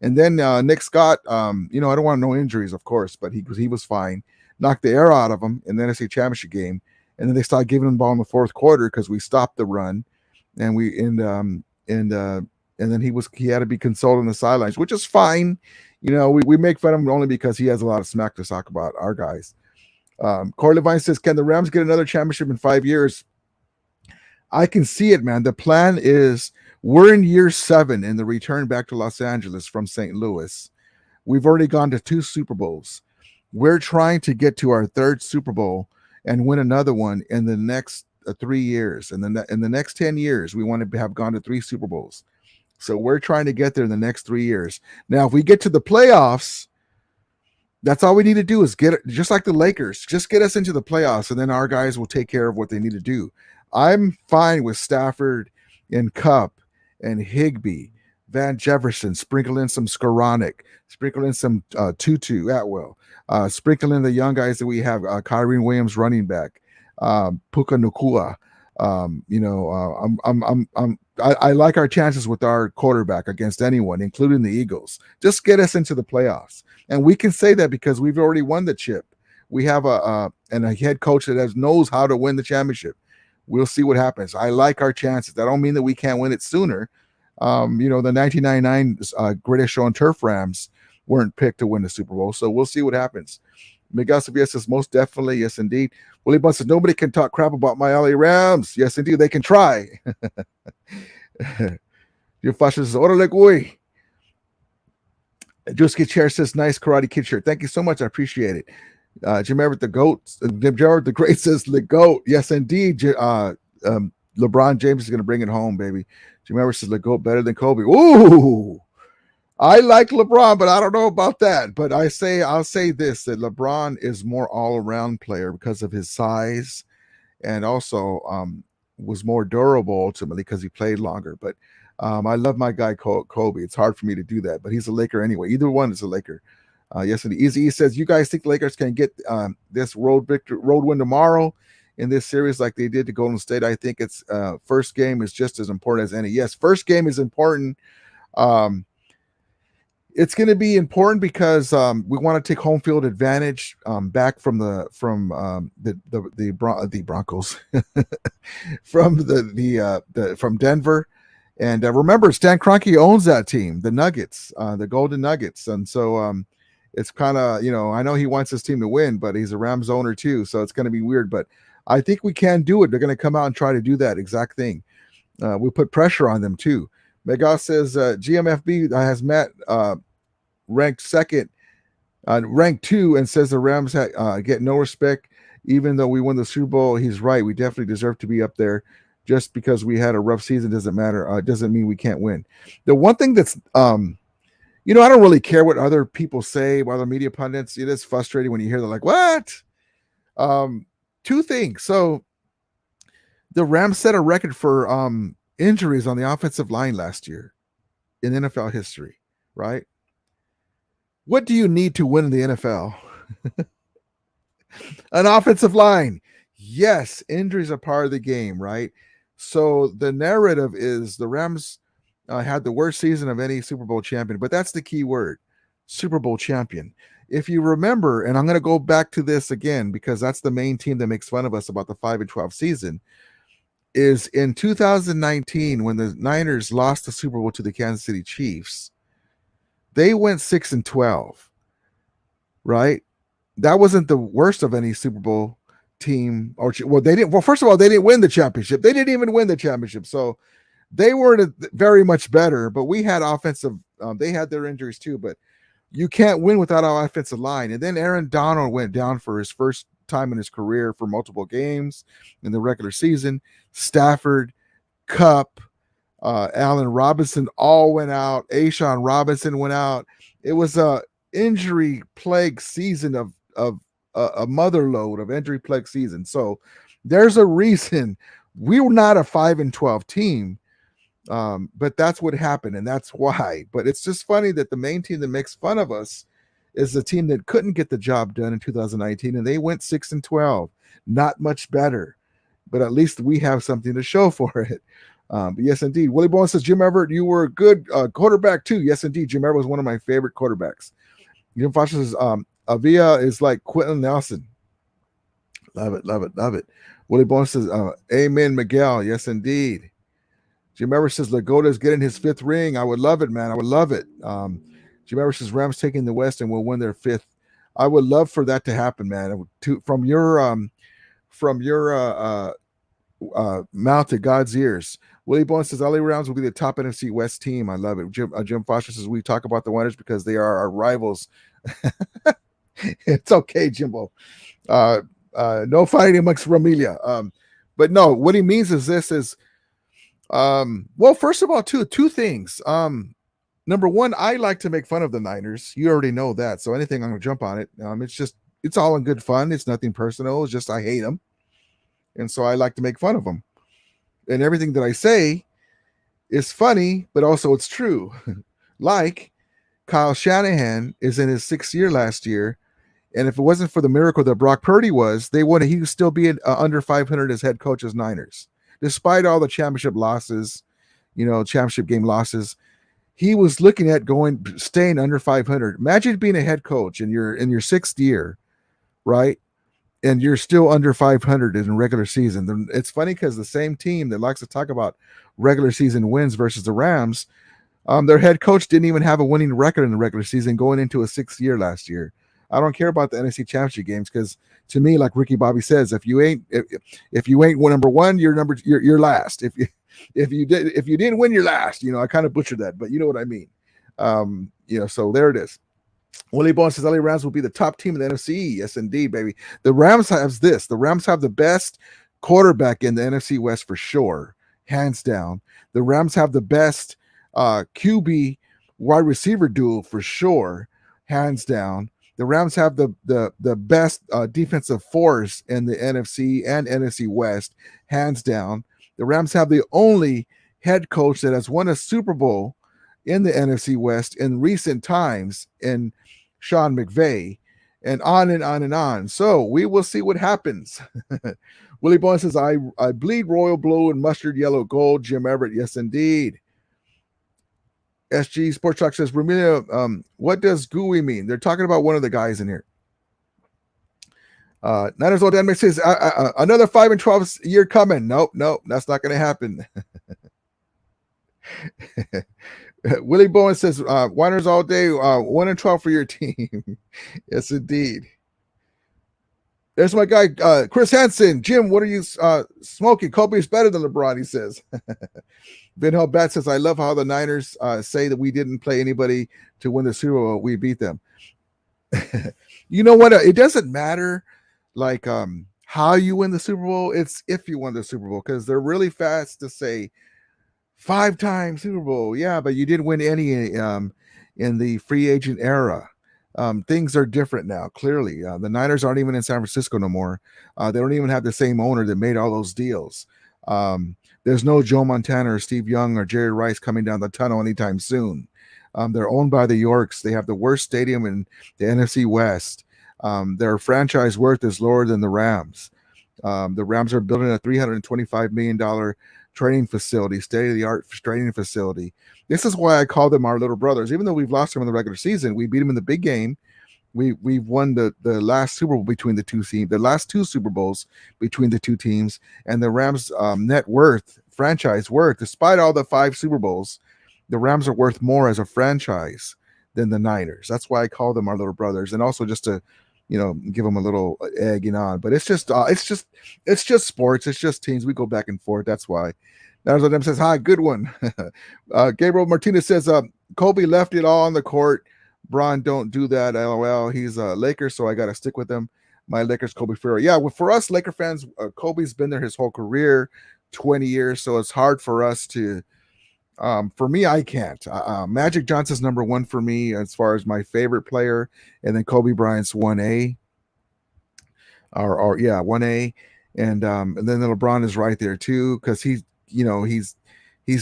Speaker 2: and then Nick Scott. I don't want no injuries, of course, but he was fine. Knocked the air out of him in the NFC Championship game, and then they started giving him the ball in the fourth quarter because we stopped the run, and then he had to be consoled on the sidelines, which is fine. We make fun of him only because he has a lot of smack to talk about our guys. Corey Levine says, can the Rams get another championship in 5 years? I can see it, man. The plan is we're in year 7 in the return back to Los Angeles from St. Louis. We've already gone to 2 Super Bowls. We're trying to get to our 3rd Super Bowl and win another one in the next 3 years. And then in the next 10 years, we want to have gone to 3 Super Bowls. So we're trying to get there in the next 3 years. Now, if we get to the playoffs, that's all we need to do is get it, just like the Lakers, just get us into the playoffs, and then our guys will take care of what they need to do. I'm fine with Stafford and Kupp and Higbee, Van Jefferson, sprinkle in some Skoranek, sprinkle in some Tutu Atwell, sprinkle in the young guys that we have, Kyrie Williams running back, Puka Nacua. I like our chances with our quarterback against anyone, including the Eagles. Just get us into the playoffs. And we can say that because we've already won the chip. We have a head coach that knows how to win the championship. we'll see what happens. I like our chances. That don't mean that we can't win it sooner. You know, the 1999 Greatest Show on Turf Rams weren't picked to win the Super Bowl, so we'll see what happens. Miguel Sevilla says, most definitely, yes, indeed. Willie Bunn says, nobody can talk crap about my LA Rams. Yes, indeed, they can try. Your Fashion says, orale güey. Juski Chair says, nice Karate Kid shirt. Thank you so much. I appreciate it. Jim Everett, the GOAT. Jim Everett, the Great says, the GOAT. Yes, indeed. LeBron James is going to bring it home, baby. Jim Everett says, the GOAT better than Kobe. Ooh. I like LeBron, but I don't know about that. But I'll say this, that LeBron is more all-around player because of his size, and also was more durable ultimately because he played longer. But I love my guy Kobe. It's hard for me to do that, but he's a Laker anyway. Either one is a Laker. Yes, and Easy says, you guys think the Lakers can get this road win tomorrow in this series like they did to Golden State? I think it's first game is just as important as any. Yes, first game is important. It's going to be important because we want to take home field advantage back from the Broncos, from Denver, and remember, Stan Kroenke owns that team, the Nuggets, the Golden Nuggets, and so it's kind of, you know, I know he wants his team to win, but he's a Rams owner too, so it's going to be weird. But I think we can do it. They're going to come out and try to do that exact thing. We put pressure on them too. Mega says GMFB has Matt ranked second, ranked 2, and says the Rams get no respect, even though we won the Super Bowl. He's right. We definitely deserve to be up there. Just because we had a rough season doesn't matter. Doesn't mean we can't win. The one thing that's, you know, I don't really care what other people say, other media pundits. It is frustrating when you hear they're like, what? Two things. So the Rams set a record for injuries on the offensive line last year in NFL history, right? What do you need to win in the NFL? An offensive line. Yes, injuries are part of the game, right? So the narrative is the Rams had the worst season of any Super Bowl champion, but that's the key word, Super Bowl champion. If you remember, and I'm going to go back to this again because that's the main team that makes fun of us about the 5-12 season, is in 2019 when the Niners lost the Super Bowl to the Kansas City Chiefs. They went 6-12, right? That wasn't the worst of any Super Bowl team. First of all, they didn't win the championship. They didn't even win the championship. So they weren't very much better, but we had offensive, they had their injuries too, but you can't win without our offensive line. And then Aaron Donald went down for his first time in his career for multiple games in the regular season. Stafford, Kupp, Allen Robinson all went out. Ashawn Robinson went out. It was a injury plague season of a mother load of injury plague season. So there's a reason we were not a 5-12 team, but that's what happened, and that's why. But it's just funny that the main team that makes fun of us is the team that couldn't get the job done in 2019, and they went 6-12. Not much better, but at least we have something to show for it. But yes, indeed. Willie Bowen says, Jim Everett, you were a good quarterback too. Yes, indeed. Jim Everett was one of my favorite quarterbacks. Jim Foster says, Avila is like Quentin Nelson. Love it, love it, love it. Willie Bowen says, amen, Miguel. Yes, indeed. Jim Everett says, Lagoda is getting his 5th ring. I would love it, man. I would love it. Jim Everett says, Rams taking the West and will win their 5th. I would love for that to happen, man. From your mouth to God's ears. Willie Bowen says, LA Rams will be the top NFC West team. I love it. Jim Foster says, we talk about the winners because they are our rivals. It's okay, Jimbo. No fighting amongst Familia. But no, what he means is this is, well, first of all, two things. Number one, I like to make fun of the Niners. You already know that. So anything, I'm going to jump on it. It's all in good fun. It's nothing personal. It's just I hate them. And so I like to make fun of them. And everything that I say is funny, but also it's true. Like Kyle Shanahan is in his 6th year last year. And if it wasn't for the miracle that Brock Purdy was, he would still be under 500 as head coach as Niners. Despite all the championship losses, championship game losses, he was looking at staying under 500. Imagine being a head coach in your 6th year, right? and you're still under 500 in the regular season. It's funny because the same team that likes to talk about regular season wins versus the Rams, their head coach didn't even have a winning record in the regular season going into a 6th year last year. I don't care about the NFC Championship games because, to me, like Ricky Bobby says, if you ain't number one, you're last. If you didn't win, you're last. I kind of butchered that, but you know what I mean. So there it is. Willie Bones says LA Rams will be the top team in the NFC. Yes, indeed, baby. The Rams have this. The Rams have the best quarterback in the NFC West for sure, hands down. The Rams have the best QB wide receiver duo for sure, hands down. The Rams have the best defensive force in the NFC and NFC West, hands down. The Rams have the only head coach that has won a Super Bowl in the NFC West in recent times in Sean McVay, and on and on and on. So we will see what happens. Willie Bowen says, I bleed royal blue and mustard yellow gold. Jim Everett, yes, indeed. SG Sports Talk says, Ramila, what does gooey mean? They're talking about one of the guys in here. Niners Old Dan says, another 5-12 year coming. Nope, that's not going to happen. Willie Bowen says, Winers all day, 1-12 for your team. Yes, indeed. There's my guy, Chris Hansen. Jim, what are you smoking? Kobe's better than LeBron, he says. Vinhel Bat says, I love how the Niners say that we didn't play anybody to win the Super Bowl. We beat them. You know what? It doesn't matter like how you win the Super Bowl. It's if you won the Super Bowl, because they're really fast to say 5-time Super Bowl. Yeah, but you didn't win any in the free agent era. Things are different now. Clearly, the Niners aren't even in San Francisco no more. They don't even have the same owner that made all those deals. There's no Joe Montana or Steve Young or Jerry Rice coming down the tunnel anytime soon. They're owned by the Yorks. They have the worst stadium in the NFC West. Their franchise worth is lower than the Rams. The Rams are building a $325 million training facility, state-of-the-art training facility. This is why I call them our little brothers. Even though we've lost them in the regular season, we beat them in the big game. We've won the last Super Bowl between the two teams, the last 2 Super Bowls between the two teams, and the Rams' net worth, franchise worth, despite all the 5 Super Bowls, the Rams are worth more as a franchise than the Niners. That's why I call them our little brothers, and also just to, give them a little egging on. But it's just sports. It's just teams. We go back and forth. That's why. That's what them says. Hi, good one. Gabriel Martinez says, Kobe left it all on the court. Bron don't do that. LOL. He's a Lakers, so I got to stick with him. My Lakers, Kobe Ferrer. Yeah, well, for us Laker fans, Kobe's been there his whole career, 20 years. So it's hard for us to. For me, I can't. Magic Johnson's number 1 for me as far as my favorite player, and then Kobe Bryant's 1A. Or 1A, and then LeBron is right there too, because he's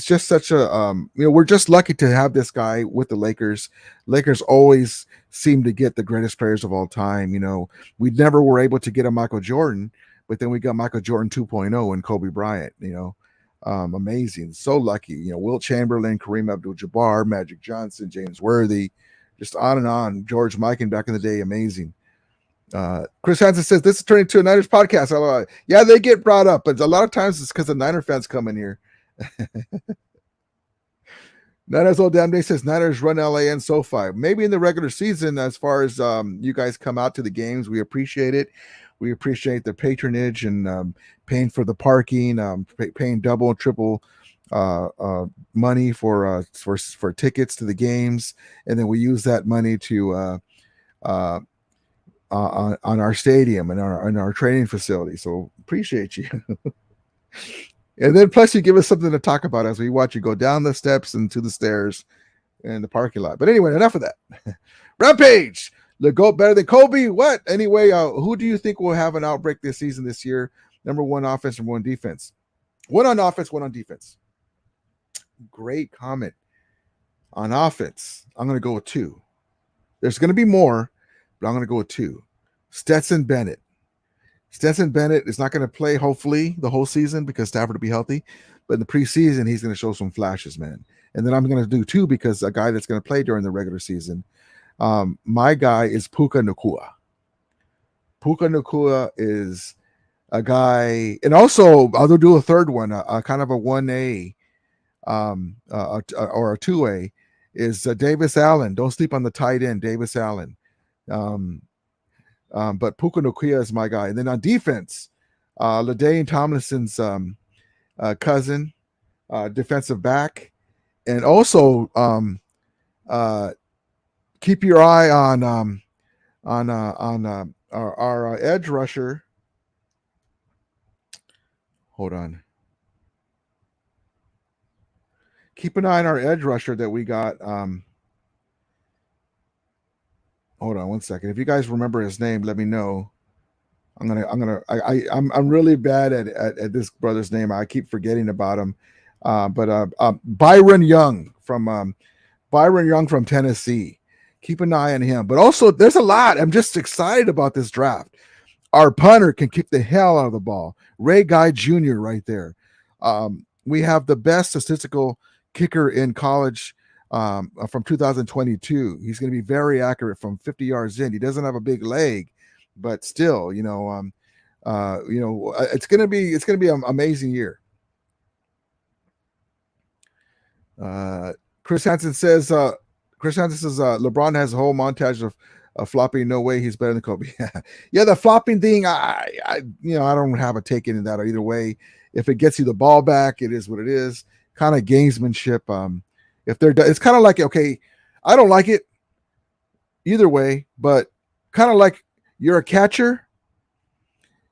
Speaker 2: just such a we're just lucky to have this guy with the Lakers. Lakers always seem to get the greatest players of all time. We never were able to get a Michael Jordan, but then we got Michael Jordan 2.0 and Kobe Bryant. Amazing, so lucky. Wilt Chamberlain, Kareem Abdul-Jabbar, Magic Johnson, James Worthy, just on and on. George Mikan back in the day, amazing. Chris Hansen says this is turning into a Niners podcast. Yeah, they get brought up, but a lot of times it's because the Niner fans come in here. Niners Old Damn Day says Niners run LA and SoFi. Maybe in the regular season, as far as you guys come out to the games, we appreciate it. We appreciate the patronage and paying for the parking, paying double and triple money for tickets to the games, and then we use that money to on our stadium and our training facility. So appreciate you. And then plus you give us something to talk about as we watch you go down the steps and to the stairs in the parking lot. But anyway, enough of that. Rampage, the GOAT better than Kobe. What? Anyway, who do you think will have an outbreak this season, this year? Number 1 offense, number 1 defense. 1 on offense, 1 on defense. Great comment. On offense, I'm going to go with 2. There's going to be more, but I'm going to go with 2. Stetson Bennett. Stetson Bennett is not going to play, hopefully, the whole season because Stafford will be healthy. But in the preseason, he's going to show some flashes, man. And then I'm going to do 2 because a guy that's going to play during the regular season. My guy is Puka Nacua. Puka Nakua is a guy, and also I'll do a third one, a kind of a 1A, or a 2A, is Davis Allen. Don't sleep on the tight end, Davis Allen. But Puka Nakua is my guy. And then on defense, LaDainian Tomlinson's cousin, defensive back, and also keep your eye on our edge rusher. Hold on. Keep an eye on our edge rusher that we got. Hold on one second. If you guys remember his name, let me know. I'm really bad at this brother's name. I keep forgetting about him. But Byron Young from Tennessee. Keep an eye on him. But also, there's a lot. I'm just excited about this draft. Our punter can kick the hell out of the ball. Ray Guy Jr. right there. We have the best statistical kicker in college from 2022. He's going to be very accurate from 50 yards in. He doesn't have a big leg, but still, it's going to be an amazing year. Chris Hansen says LeBron has a whole montage of flopping. No way he's better than Kobe. Yeah, the flopping thing. I don't have a take in that either way. If it gets you the ball back, it is what it is. Kind of gamesmanship. It's kind of like, okay, I don't like it either way, but kind of like you're a catcher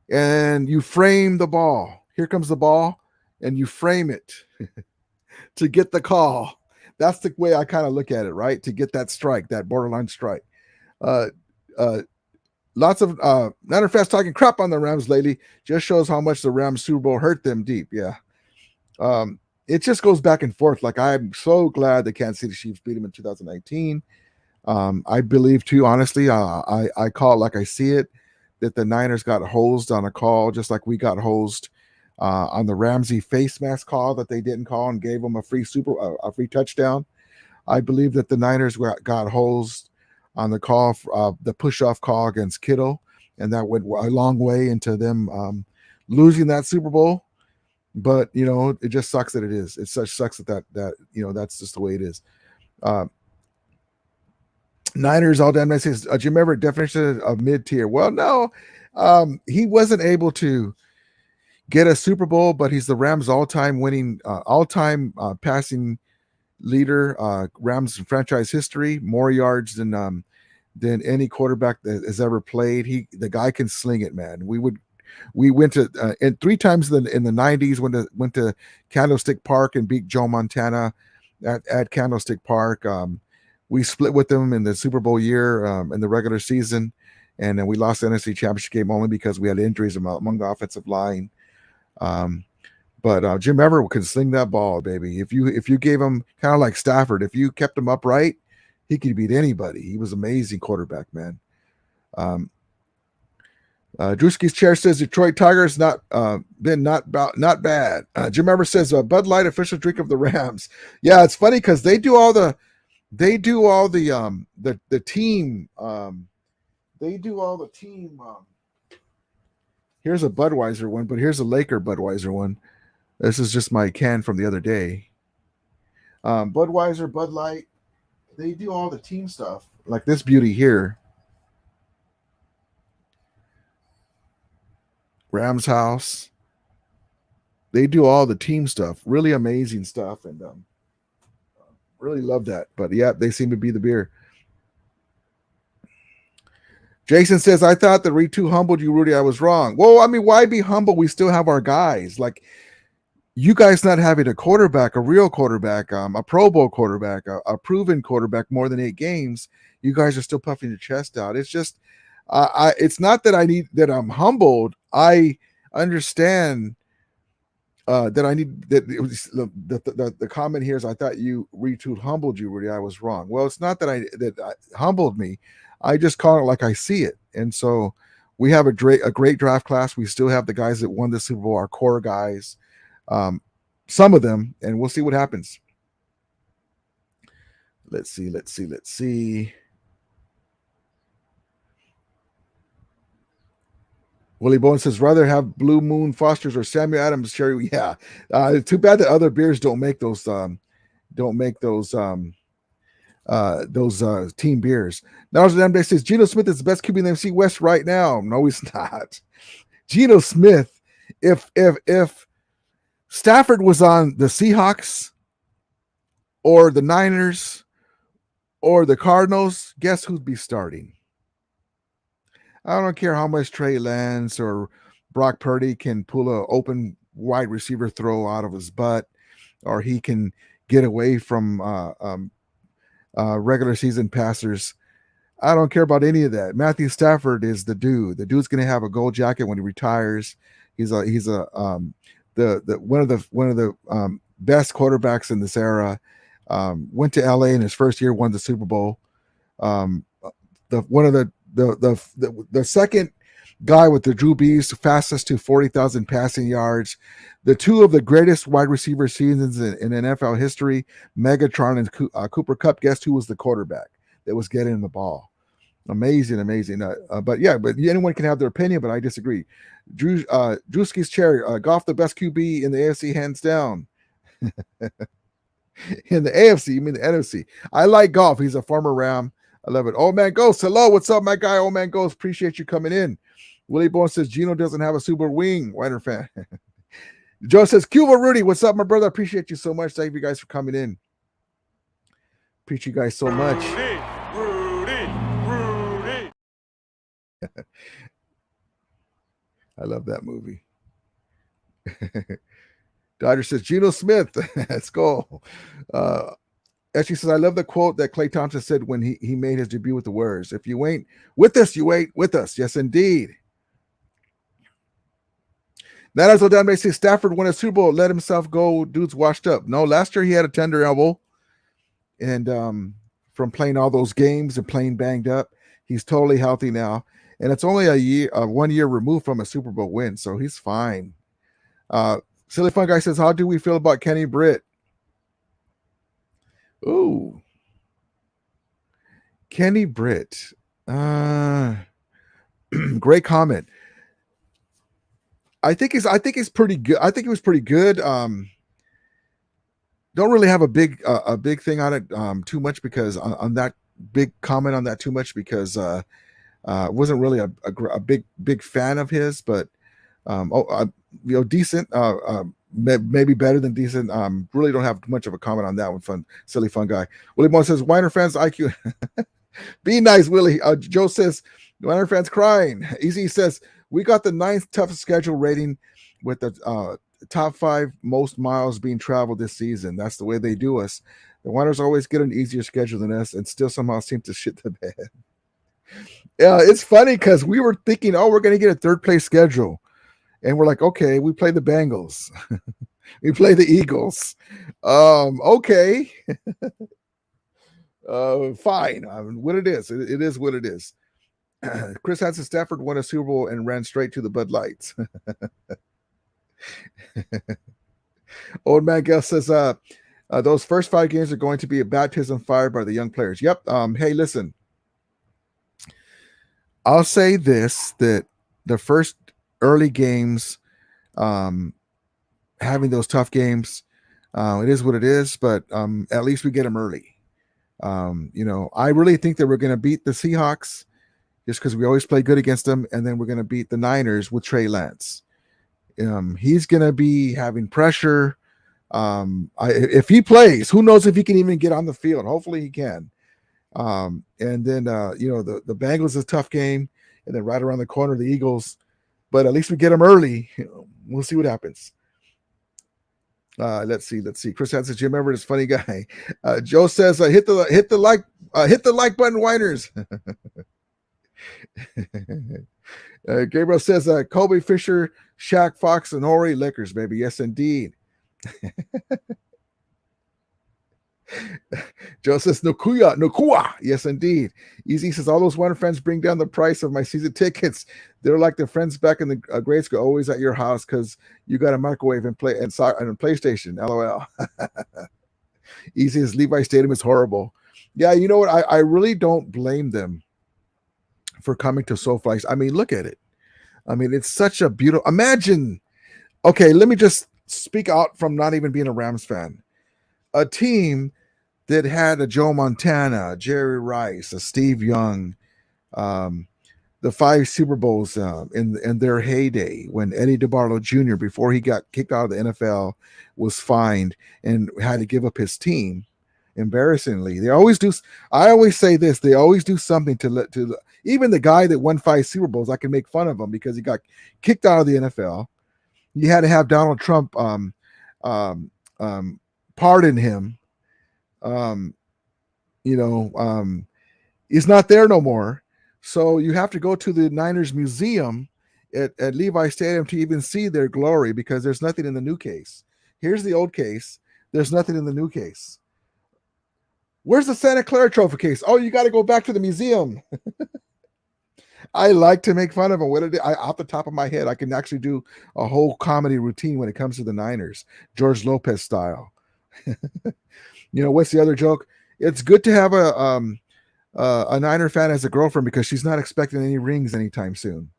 Speaker 2: and you frame the ball. Here comes the ball, and you frame it to get the call. That's the way I kind of look at it, right? To get that strike, that borderline strike. Lots of Niner fans talking crap on the Rams lately. Just shows how much the Rams Super Bowl hurt them deep. Yeah. It just goes back and forth. Like, I'm so glad the Kansas City Chiefs beat them in 2019. I believe too, honestly, I call it like I see it, that the Niners got hosed on a call, just like we got hosed on the Ramsey face mask call that they didn't call and gave them a free touchdown. I believe that the Niners got hosed on the call, the push-off call against Kittle, and that went a long way into them losing that Super Bowl. But it just sucks that it is. It sucks that that's just the way it is. Niners all damn nice says Jim Everett definition of mid-tier. Well, no, he wasn't able to get a Super Bowl, but he's the Rams all-time winning, all-time passing leader, Rams franchise history, more yards than any quarterback that has ever played. The guy can sling it, man. We went to and 3 times in the 90s went to Candlestick Park and beat Joe Montana at Candlestick Park. We split with them in the Super Bowl year in the regular season, and then we lost the NFC Championship game only because we had injuries among the offensive line. But Jim Everett could sling that ball, baby. If you gave him, kind of like Stafford, if you kept him upright, he could beat anybody. He was an amazing quarterback, man. Drewski's chair says Detroit Tigers not bad. Jim Everett says Bud Light official drink of the Rams. Yeah, it's funny because they do all the team. They do all the team. Here's a Budweiser one, but here's a Laker Budweiser one. This is just my can from the other day. Budweiser, Bud Light, they do all the team stuff. Like this beauty here. Rams House. They do all the team stuff. Really amazing stuff. And really love that. But yeah, they seem to be the beer. Jason says, I thought that Reed 2 humbled you, Rudy. I was wrong. Well, I mean, why be humble? We still have our guys. Like, you guys not having a quarterback, a real quarterback, a Pro Bowl quarterback, a proven quarterback, more than 8 games, you guys are still puffing your chest out. It's just, it's not that I'm humbled. I understand that I need that. The comment here is, I thought you Reed 2 humbled you, Rudy. I was wrong. Well, it's not that I humbled me. I just call it like I see it. And so we have a great draft class. We still have the guys that won the Super Bowl, our core guys, some of them, and we'll see what happens. Let's see. Willie Bone says, rather have Blue Moon Fosters or Samuel Adams cherry. Yeah. Too bad that other beers don't make those team beers. Now Day says Geno Smith is the best QB in the NFC West right now. No, he's not. Geno Smith, if Stafford was on the Seahawks or the Niners or the Cardinals, guess who'd be starting? I don't care how much Trey Lance or Brock Purdy can pull an open wide receiver throw out of his butt, or he can get away from regular season passers. I don't care about any of that. Matthew Stafford is the dude. The dude's going to have a gold jacket when he retires. He's one of the best quarterbacks in this era. Went to LA in his first year, won the Super Bowl. The second guy with the Drew Brees, fastest to 40,000 passing yards. The two of the greatest wide receiver seasons in NFL history, Megatron and Cooper Kupp. Guess who was the quarterback that was getting the ball? Amazing. But anyone can have their opinion, but I disagree. Drewski's cherry, Goff the best QB in the AFC, hands down. In the AFC, you mean the NFC? I like Goff. He's a former Ram. I love it. Old Man Ghost, hello. What's up, my guy? Old Man Ghost, appreciate you coming in. Willie Bone says Geno doesn't have a super wing. Whiter fan. Joe says Cuba Rudy, what's up, my brother? I appreciate you so much. Thank you guys for coming in. Appreciate you guys so much.
Speaker 3: Rudy.
Speaker 2: I love that movie. Dodger says Geno Smith. Let's go. Actually says, I love the quote that Klay Thompson said when he made his debut with the Warriors. If you ain't with us, you ain't with us. Yes, indeed. That is what says Stafford won a Super Bowl, let himself go. Dude's washed up. No, last year he had a tender elbow. And from playing all those games and playing banged up, he's totally healthy now. And it's only 1 year removed from a Super Bowl win, so he's fine. Silly Fun Guy says, how do we feel about Kenny Britt? Ooh. Kenny Britt. Great comment. I think he's pretty good. I think he was pretty good. Don't really have a big thing on it too much because on that big comment on that too much because wasn't really a big fan of his, but decent, maybe better than decent. Really don't have much of a comment on that one. Silly fun guy. Willie Moore says Weiner fans IQ. Be nice, Willie. Joe says Weiner fans crying. Easy says we got the 9th toughest schedule rating with the top 5 most miles being traveled this season. That's the way they do us. The Weiners always get an easier schedule than us and still somehow seem to shit the bed. Yeah, it's funny because we were thinking, we're going to get a 3rd place schedule. And we're like, okay, we play the Bengals. We play the Eagles. Okay. Fine. What it is. It is what it is. Chris Hansen Stafford won a Super Bowl and ran straight to the Bud Lights. Old Man Gale says, those first 5 games are going to be a baptism fire by the young players. Yep. Hey, listen. I'll say this, that the first early games, having those tough games, it is what it is, but at least we get them early. I really think that we're going to beat the Seahawks just because we always play good against them, and then we're going to beat the Niners with Trey Lance. He's going to be having pressure. If he plays, who knows if he can even get on the field. Hopefully he can. And then, the Bengals is a tough game, and then right around the corner, the Eagles. But at least we get them early. We'll see what happens. Let's see. Chris Hansen, Jim Everett is a funny guy. Joe says, hit the like button, whiners. Gabriel says, Kobe Fisher, Shaq, Fox, and Horry Liquors, baby. Yes, indeed. Joe says, Nukua. Yes, indeed. Easy says, all those Wonder fans bring down the price of my season tickets. They're like the friends back in the grade school, always at your house because you got a microwave and PlayStation. LOL. Easy says, Levi Stadium is horrible. Yeah, you know what? I really don't blame them for coming to SoFi. I mean, look at it. I mean, it's such a beautiful. Imagine. Okay, let me just speak out from not even being a Rams fan. A team that had a Joe Montana, Jerry Rice, a Steve Young, the 5 Super Bowls in their heyday, when Eddie DeBartolo Jr., before he got kicked out of the NFL, was fined and had to give up his team. Embarrassingly, they always do. I always say this: they always do something to even the guy that won 5 Super Bowls. I can make fun of him because he got kicked out of the NFL. You had to have Donald Trump pardon him. He's not there no more. So you have to go to the Niners Museum at Levi Stadium to even see their glory, because there's nothing in the new case. Here's the old case. There's nothing in the new case. Where's the Santa Clara Trophy case? Oh, you got to go back to the museum. I like to make fun of him. Off the top of my head, I can actually do a whole comedy routine when it comes to the Niners, George Lopez style. What's the other joke? It's good to have a Niner fan as a girlfriend because she's not expecting any rings anytime soon.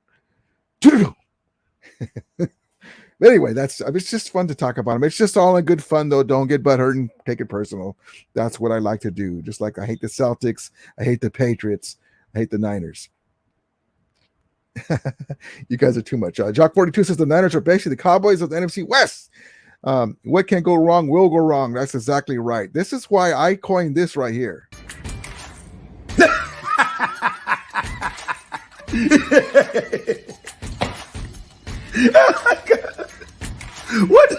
Speaker 2: Anyway, it's just fun to talk about him. It's just all in good fun, though. Don't get butthurt and take it personal. That's what I like to do. Just like I hate the Celtics, I hate the Patriots, I hate the Niners. You guys are too much. Jock42 says the Niners are basically the Cowboys of the NFC West. What can go wrong will go wrong. That's exactly right. This is why I coined this right here.
Speaker 1: Oh my God. What?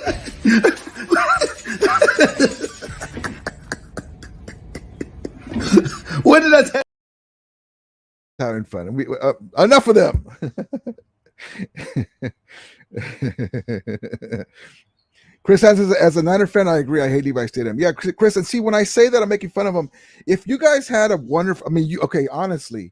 Speaker 1: What did I tell?
Speaker 2: Having fun. We enough of them. Chris says, as a Niner fan, I agree. I hate Levi Stadium. Yeah, Chris, and see, when I say that, I'm making fun of him. If you guys had a wonderful, honestly,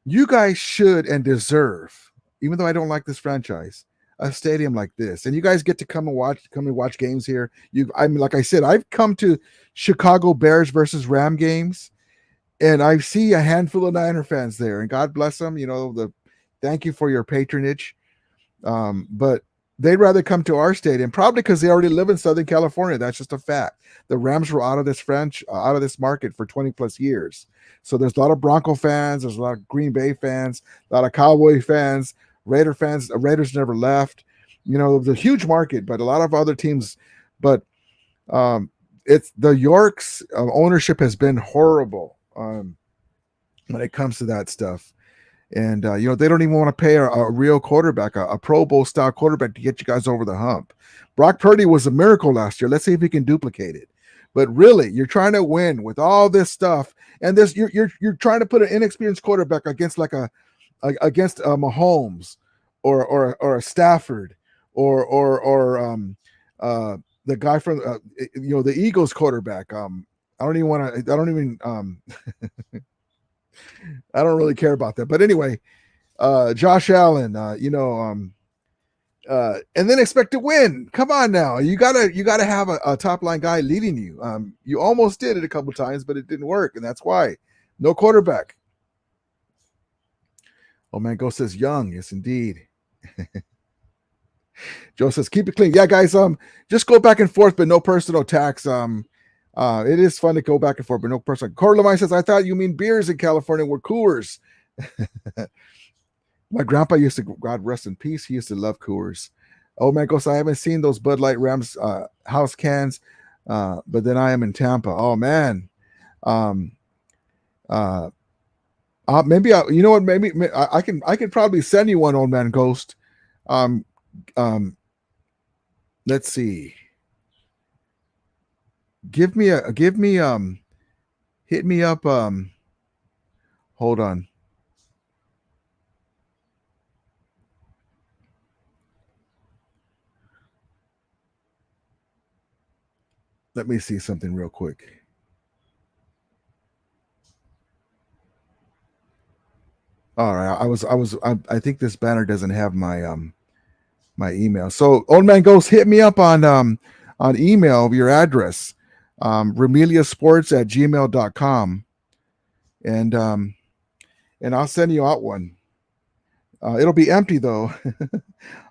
Speaker 2: you guys should and deserve, even though I don't like this franchise, a stadium like this. And you guys get to come and watch games here. Like I said, I've come to Chicago Bears versus Ram games, and I see a handful of Niner fans there, and God bless them. Thank you for your patronage. But they'd rather come to our stadium, probably because they already live in Southern California. That's just a fact. The Rams were out of this market for 20 plus years. So there's a lot of Bronco fans. There's a lot of Green Bay fans, a lot of Cowboy fans, Raider fans. Raiders never left. It was a huge market, but a lot of other teams. But it's the Yorks ownership has been horrible when it comes to that stuff. And, they don't even want to pay a real quarterback, a Pro Bowl style quarterback to get you guys over the hump. Brock Purdy was a miracle last year. Let's see if he can duplicate it. But really, you're trying to win with all this stuff. And you're trying to put an inexperienced quarterback against against Mahomes or a Stafford or the guy from, the Eagles quarterback. I don't really care about that. But anyway, Josh Allen, and then expect to win. Come on now. You gotta have a top line guy leading you. You almost did it a couple times, but it didn't work, and that's why. No quarterback. Oh man, Ghost says young. Yes, indeed. Joe says keep it clean. Yeah, guys, just go back and forth, but no personal attacks. It is fun to go back and forth, but no personal. Corey Levine says, I thought you mean beers in California were Coors. My grandpa used to, God rest in peace, he used to love Coors. Oh man, Ghost, I haven't seen those Bud Light Rams house cans, but then I am in Tampa. Oh man. Maybe I can probably send you one, old man Ghost. Let's see. Hit me up. Hold on. Let me see something real quick. All right. I think this banner doesn't have my my email. So old man Ghost, hit me up on email, your address, remeliasports@gmail.com. And I'll send you out one. It'll be empty though.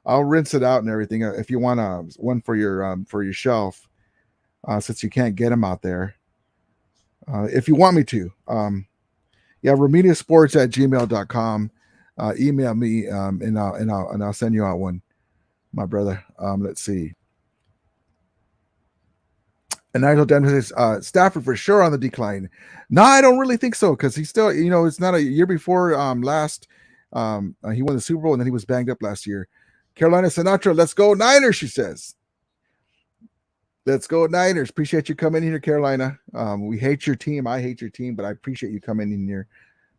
Speaker 2: I'll rinse it out and everything. If you want one for your shelf, since you can't get them out there. If you want me to, remediasports@gmail.com. Email me, and I'll send you out one, my brother. Let's see. And Nigel Denton says Stafford for sure on the decline. No, I don't really think so, because he's still, it's not a year before last. He won the Super Bowl and then he was banged up last year. Carolina Sinatra, let's go Niners, she says. Let's go Niners. Appreciate you coming in here, Carolina. We hate your team. I hate your team, but I appreciate you coming in here.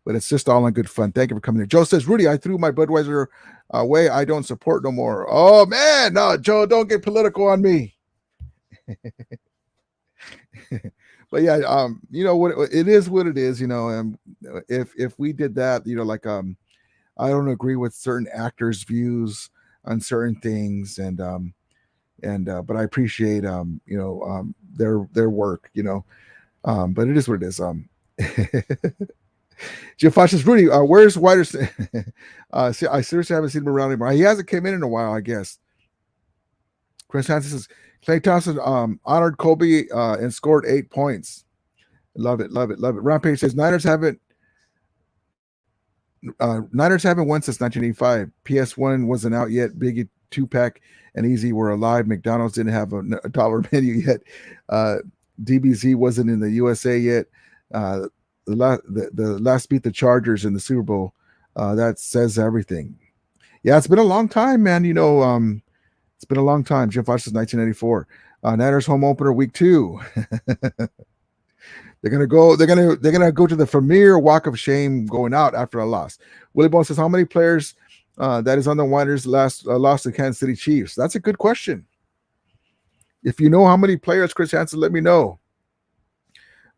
Speaker 2: But it's just all in good fun. Thank you for coming in. Joe says, Rudy, I threw my Budweiser away. I don't support no more. Oh, man. No, Joe, don't get political on me. But yeah, what it is, what it is, and if we did that, I don't agree with certain actors' views on certain things, but I appreciate their work, but it is what it is. Jim Fox says, Rudy, where's Wider? I seriously haven't seen him around anymore. He hasn't come in a while, I guess. Chris Hansen says, Klay Thompson honored Kobe and scored 8 points. Love it. Rampage says Niners haven't won since 1985. PS1 wasn't out yet. Biggie 2-pack and Easy were alive. McDonald's didn't have a dollar menu yet. DBZ wasn't in the USA yet. The last beat the Chargers in the Super Bowl. That says everything. Yeah, it's been a long time, man. It's been a long time. Jim Fox says 1994. Niners home opener week 2. They're gonna go to the premier walk of shame going out after a loss. Willie Bone says, how many players that is on the Niners lost to Kansas City Chiefs? That's a good question. If you know how many players, Chris Hansen, let me know.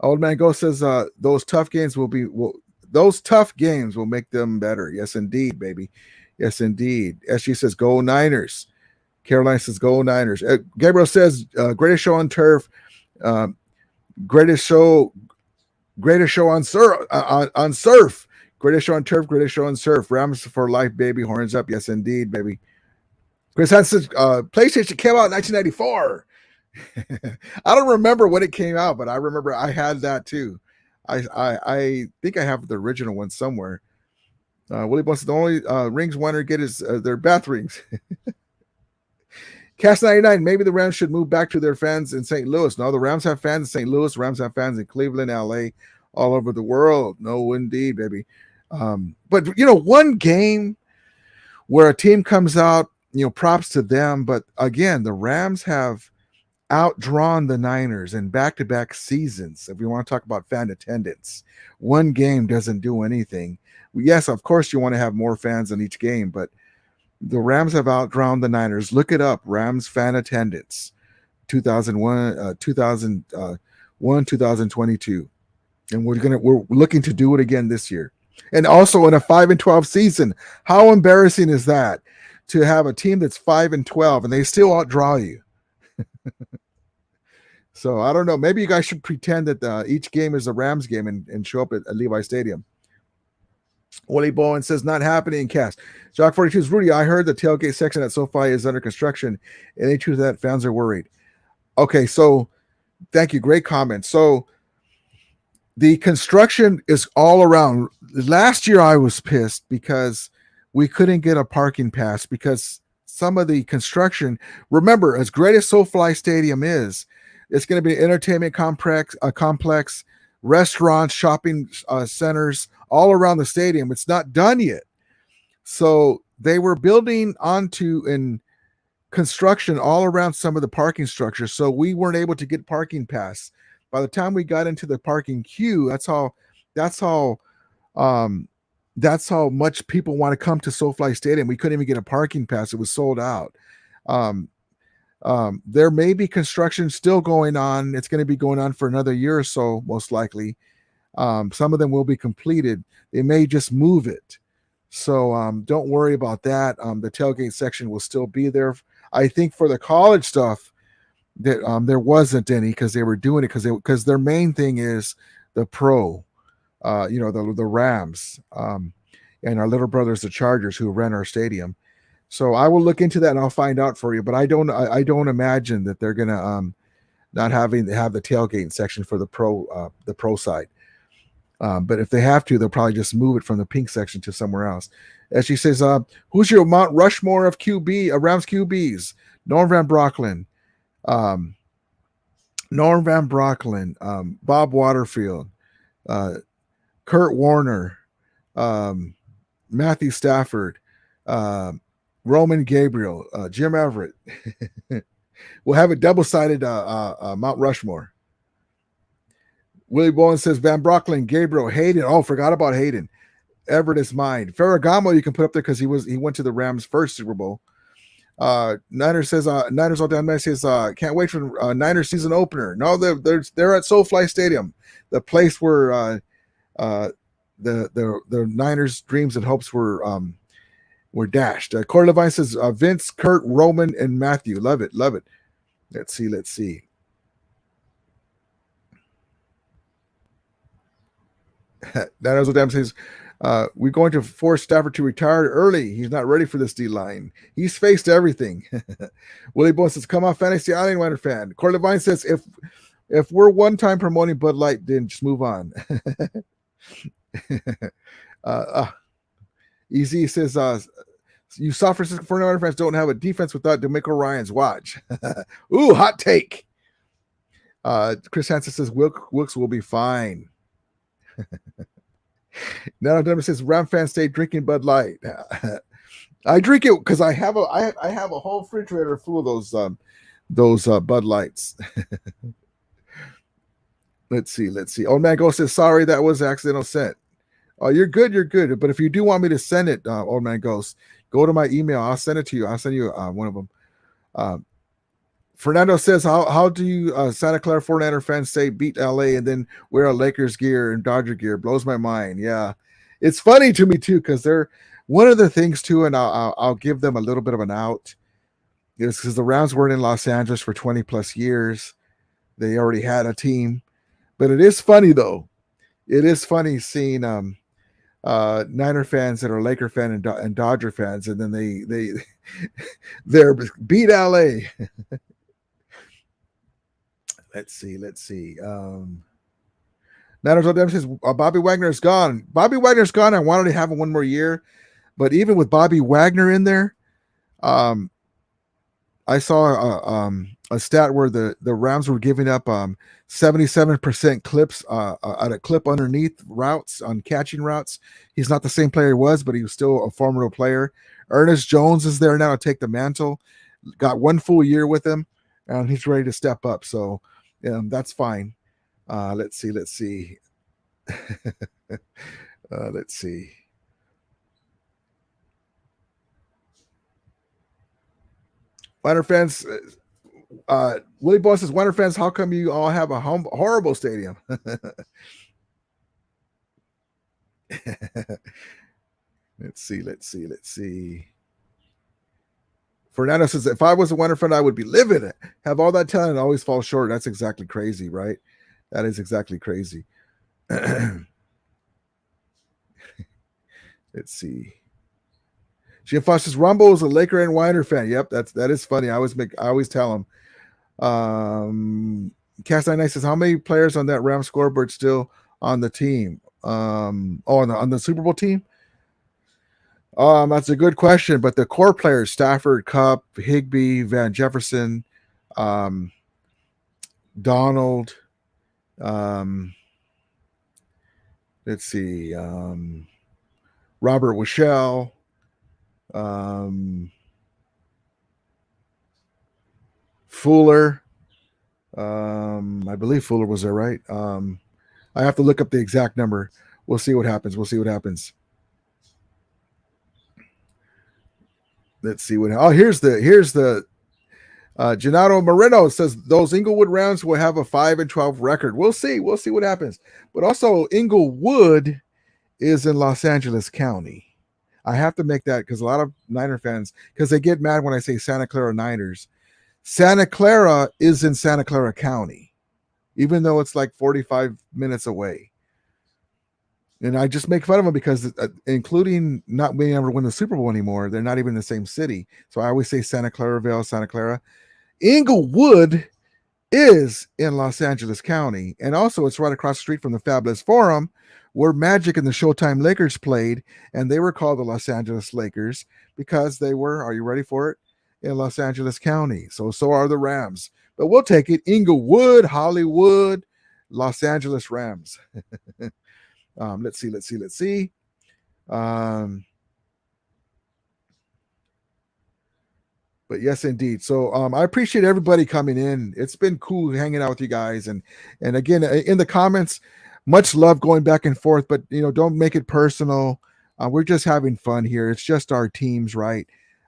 Speaker 2: Old Man Go says those tough games will make them better. Yes, indeed, baby. Yes, indeed. SG says go Niners. Caroline says go Niners. Gabriel says greatest show on turf. Greatest show on surf. Greatest show on turf. Greatest show on surf. Rams for life, baby. Horns up. Yes, indeed, baby. Chris Hansen says PlayStation came out in 1994. I don't remember when it came out, but I remember I had that too. I think I have the original one somewhere. Willie Bunce, the only rings winner get is their bath rings. Cast 99, maybe the Rams should move back to their fans in St. Louis. No, the Rams have fans in St. Louis. Rams have fans in Cleveland, LA, all over the world. No, indeed, baby. But, one game where a team comes out, props to them. But again, the Rams have outdrawn the Niners in back-to-back seasons. If we want to talk about fan attendance, one game doesn't do anything. Yes, of course, you want to have more fans in each game, but the Rams have outdrawn the Niners. Look it up. Rams fan attendance, 2001, 2022, and we're looking to do it again this year. And also in a 5-12 season, how embarrassing is that to have a team that's 5-12 and they still outdraw you? So I don't know. Maybe you guys should pretend that each game is a Rams game and show up at Levi Stadium. Willie Bowen says, not happening, Cast. Jock 42 says, Rudy, I heard the tailgate section at SoFi is under construction. Any truth that fans are worried? Okay, so thank you. Great comment. So the construction is all around. Last year I was pissed because we couldn't get a parking pass because some of the construction, remember, as great as SoFi Stadium is, it's going to be an entertainment complex, restaurants, shopping centers all around the stadium. It's not done yet. So they were building onto in construction all around some of the parking structures. So we weren't able to get parking pass. By the time we got into the parking queue, that's how much people want to come to SoFi Stadium. We couldn't even get a parking pass. It was sold out. There may be construction still going on. It's going to be going on for another year or so, most likely. Some of them will be completed. They may just move it. So don't worry about that. The tailgate section will still be there. I think for the college stuff, that there wasn't any because they were doing it because their main thing is the pro, the Rams. and our little brothers, the Chargers, who rent our stadium. So I will look into that and I'll find out for you. But I don't imagine that they're gonna not have the tailgate section for the pro side. But if they have to, they'll probably just move it from the pink section to somewhere else. As she says, who's your Mount Rushmore of Rams QBs? Norm Van Brocklin, Bob Waterfield, Kurt Warner, Matthew Stafford, Roman Gabriel, Jim Everett. We'll have a double-sided Mount Rushmore. Willie Bowen says Van Brocklin, Gabriel, Hayden. Oh, forgot about Hayden. Everett is mine. Ferragamo you can put up there because he went to the Rams' first Super Bowl. Niners says Niners all down there says can't wait for Niners season opener. No, they're at SoFi Stadium, the place where the Niners' dreams and hopes were dashed. Corey Levine says Vince, Kurt, Roman, and Matthew. Love it. Let's see. Niners all down says we're going to force Stafford to retire early. He's not ready for this D-line. He's faced everything. Willie Bowen says, come on, Fantasy Island Niner fan. Corey Levine says, if we're one time promoting Bud Light, then just move on. Easy says, you San Francisco 49er fans don't have a defense without DeMeco Ryans. Watch. Ooh, hot take. Chris Hansen says, Wilkes will be fine. Now Denver says Ram fans stay drinking Bud Light. I drink it because I have a whole refrigerator full of those Bud Lights. Let's see. Old Man Ghost says sorry that was accidental sent. Oh, you're good. But if you do want me to send it, Old Man Ghost, go to my email. I'll send it to you. I'll send you one of them. Fernando says, how do you Santa Clara 49er fans say beat LA and then wear a Lakers gear and Dodger gear? Blows my mind. Yeah, it's funny to me too because they're one of the things too, and I'll give them a little bit of an out. Is because the Rams weren't in Los Angeles for 20 plus years. They already had a team, but it is funny though. It is funny seeing Niner fans that are Laker fan and Dodger fans, and then they're beat LA. Let's see. Niners all says Bobby Wagner is gone. Bobby Wagner's gone. I wanted to have him one more year, but even with Bobby Wagner in there, I saw a stat where the Rams were giving up 77% clips at a clip underneath routes on catching routes. He's not the same player he was, but he was still a formidable player. Ernest Jones is there now to take the mantle. Got one full year with him, and he's ready to step up. So that's fine. Let's see. Let's see. Niner fans, Willie Boss says, Niner fans, how come you all have a horrible stadium? Let's see. Fernando says, if I was a Niner fan, I would be livid. Have all that talent and always fall short. That's exactly crazy, right? That is exactly crazy. Let's see. Jim Fox says Rumble is a Laker and Niner fan. Yep, that is funny. I always tell him. Cast 99 says, how many players on that Ram scoreboard still on the team? On the Super Bowl team? That's a good question, but the core players, Stafford, Kupp, Higbee, Van Jefferson, Donald, let's see, Robert Wischel, Fuller, I believe Fuller was there, right? I have to look up the exact number. We'll see what happens. Let's see what. Oh, here's the Gennaro Moreno says those Inglewood Rams will have a 5-12 record. We'll see what happens. But also Inglewood is in Los Angeles County. I have to make that because a lot of Niner fans, because they get mad when I say Santa Clara Niners. Santa Clara is in Santa Clara County, even though it's like 45 minutes away. And I just make fun of them because, including not being able to win the Super Bowl anymore, they're not even in the same city. So I always say Santa Clara. Inglewood is in Los Angeles County. And also it's right across the street from the Fabulous Forum where Magic and the Showtime Lakers played. And they were called the Los Angeles Lakers because they were, are you ready for it? In Los Angeles County. So are the Rams. But we'll take it. Inglewood, Hollywood, Los Angeles Rams. Let's see. But yes, indeed. So I appreciate everybody coming in. It's been cool hanging out with you guys. And again, in the comments, much love going back and forth, but don't make it personal. We're just having fun here. It's just our teams, right?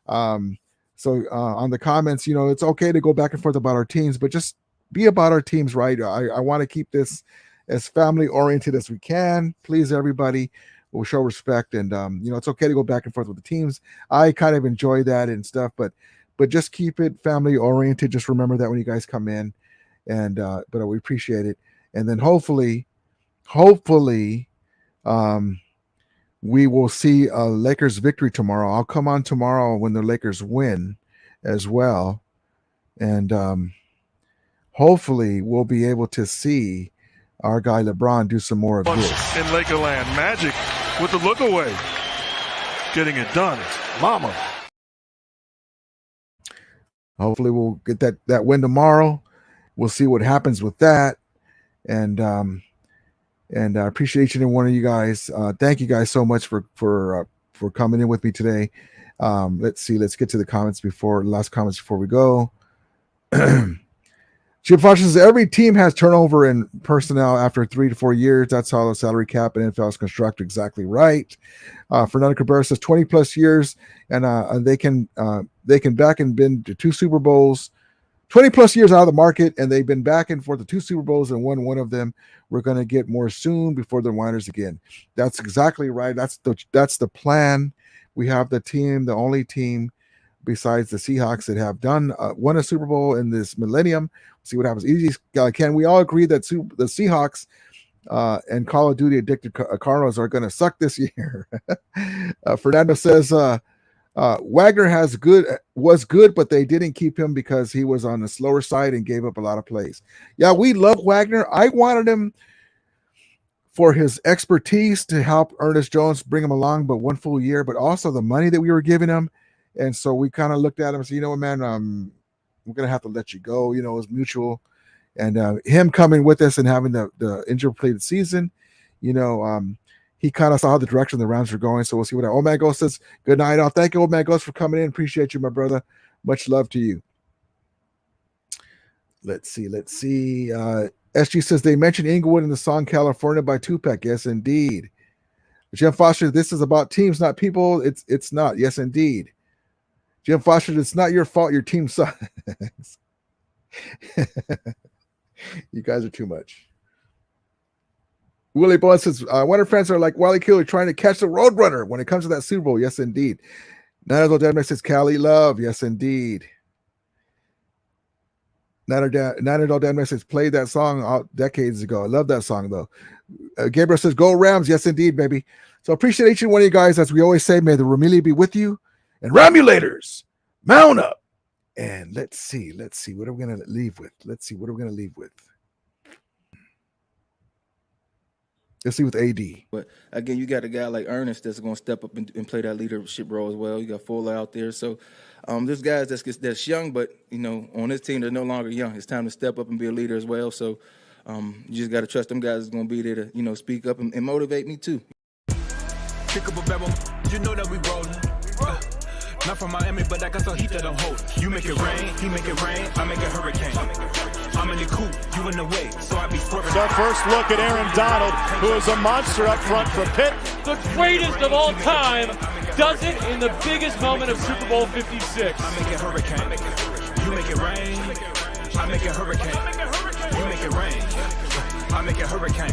Speaker 2: So on the comments, it's okay to go back and forth about our teams, but just be about our teams, right? I want to keep this as family oriented as we can. Please, everybody, we'll show respect. And, it's okay to go back and forth with the teams. I kind of enjoy that and stuff, but just keep it family oriented. Just remember that when you guys come in, and but we appreciate it. And then hopefully, we will see a Lakers victory tomorrow. I'll come on tomorrow when the Lakers win as well. And hopefully we'll be able to see our guy LeBron do some more of this.
Speaker 10: In Lakerland, Magic with the look away. Getting it done. Mama.
Speaker 2: Hopefully we'll get that win tomorrow. We'll see what happens with that. And I appreciate each and every one of you guys. Thank you guys so much for coming in with me today. Let's get to the last comments before we go. Chip Foster says every team has turnover in personnel after 3 to 4 years. That's how the salary cap in NFL is constructed. Exactly right. Fernando Cabrera says 20 plus years, and they can back and been to 2 Super Bowls. 20 plus years out of the market, and they've been back and forth to 2 Super Bowls and won one of them. We're going to get more soon before the Niners again. That's exactly right. That's the plan. We have the team, the only team besides the Seahawks that have won a Super Bowl in this millennium. See what happens. Easy, can we all agree that the Seahawks and Call of Duty addicted Cardinals are going to suck this year? Fernando says Wagner was good, but they didn't keep him because he was on the slower side and gave up a lot of plays. Yeah, we love Wagner. I wanted him for his expertise to help Ernest Jones bring him along, but 1 full year, but also the money that we were giving him. And so we kind of looked at him and said, you know what, man, we're going to have to let you go. It was mutual. And him coming with us and having the injury-plated season, he kind of saw the direction the Rams were going. So we'll see what Old Man Ghost says. Good night, all. Thank you, Old Man Ghost, for coming in. Appreciate you, my brother. Much love to you. Let's see. SG says they mentioned Inglewood in the song California by Tupac. Yes, indeed. Jim Foster, this is about teams, not people. It's not. Yes, indeed. Jim Foster, it's not your fault. Your team sucks. You guys are too much. Willie Bowen says, Wonder friends are like Wally Killer trying to catch the Roadrunner when it comes to that Super Bowl. Yes, indeed. Niner Dad says, Cali Love. Yes, indeed. Niner Dad says, played that song decades ago. I love that song, though. Gabriel says, go Rams. Yes, indeed, baby. So appreciate each and one of you guys. As we always say, may the Ramili be with you. And Ramulators, mount up. And let's see. What are we going to leave with? Let's see with AD.
Speaker 11: But again, you got a guy like Ernest that's going to step up and play that leadership role as well. You got Fuller out there. So there's guys that's young, but, on this team, they're no longer young. It's time to step up and be a leader as well. So you just got to trust them guys is going to be there to, speak up and motivate me too.
Speaker 12: Pick up a pebble, you know that we rollin'. Not from Miami, but I got some heat that I'm holding. You make it rain, he make it rain, I make it hurricane. I'm in the coupe, you in the way, so I be swerving.
Speaker 13: So first look at Aaron Donald, who is a monster up front for Pitt.
Speaker 14: The greatest of all time does it in the biggest moment of Super Bowl 56.
Speaker 12: I make it hurricane. You make it rain, I make it hurricane. You make it rain, I make it hurricane.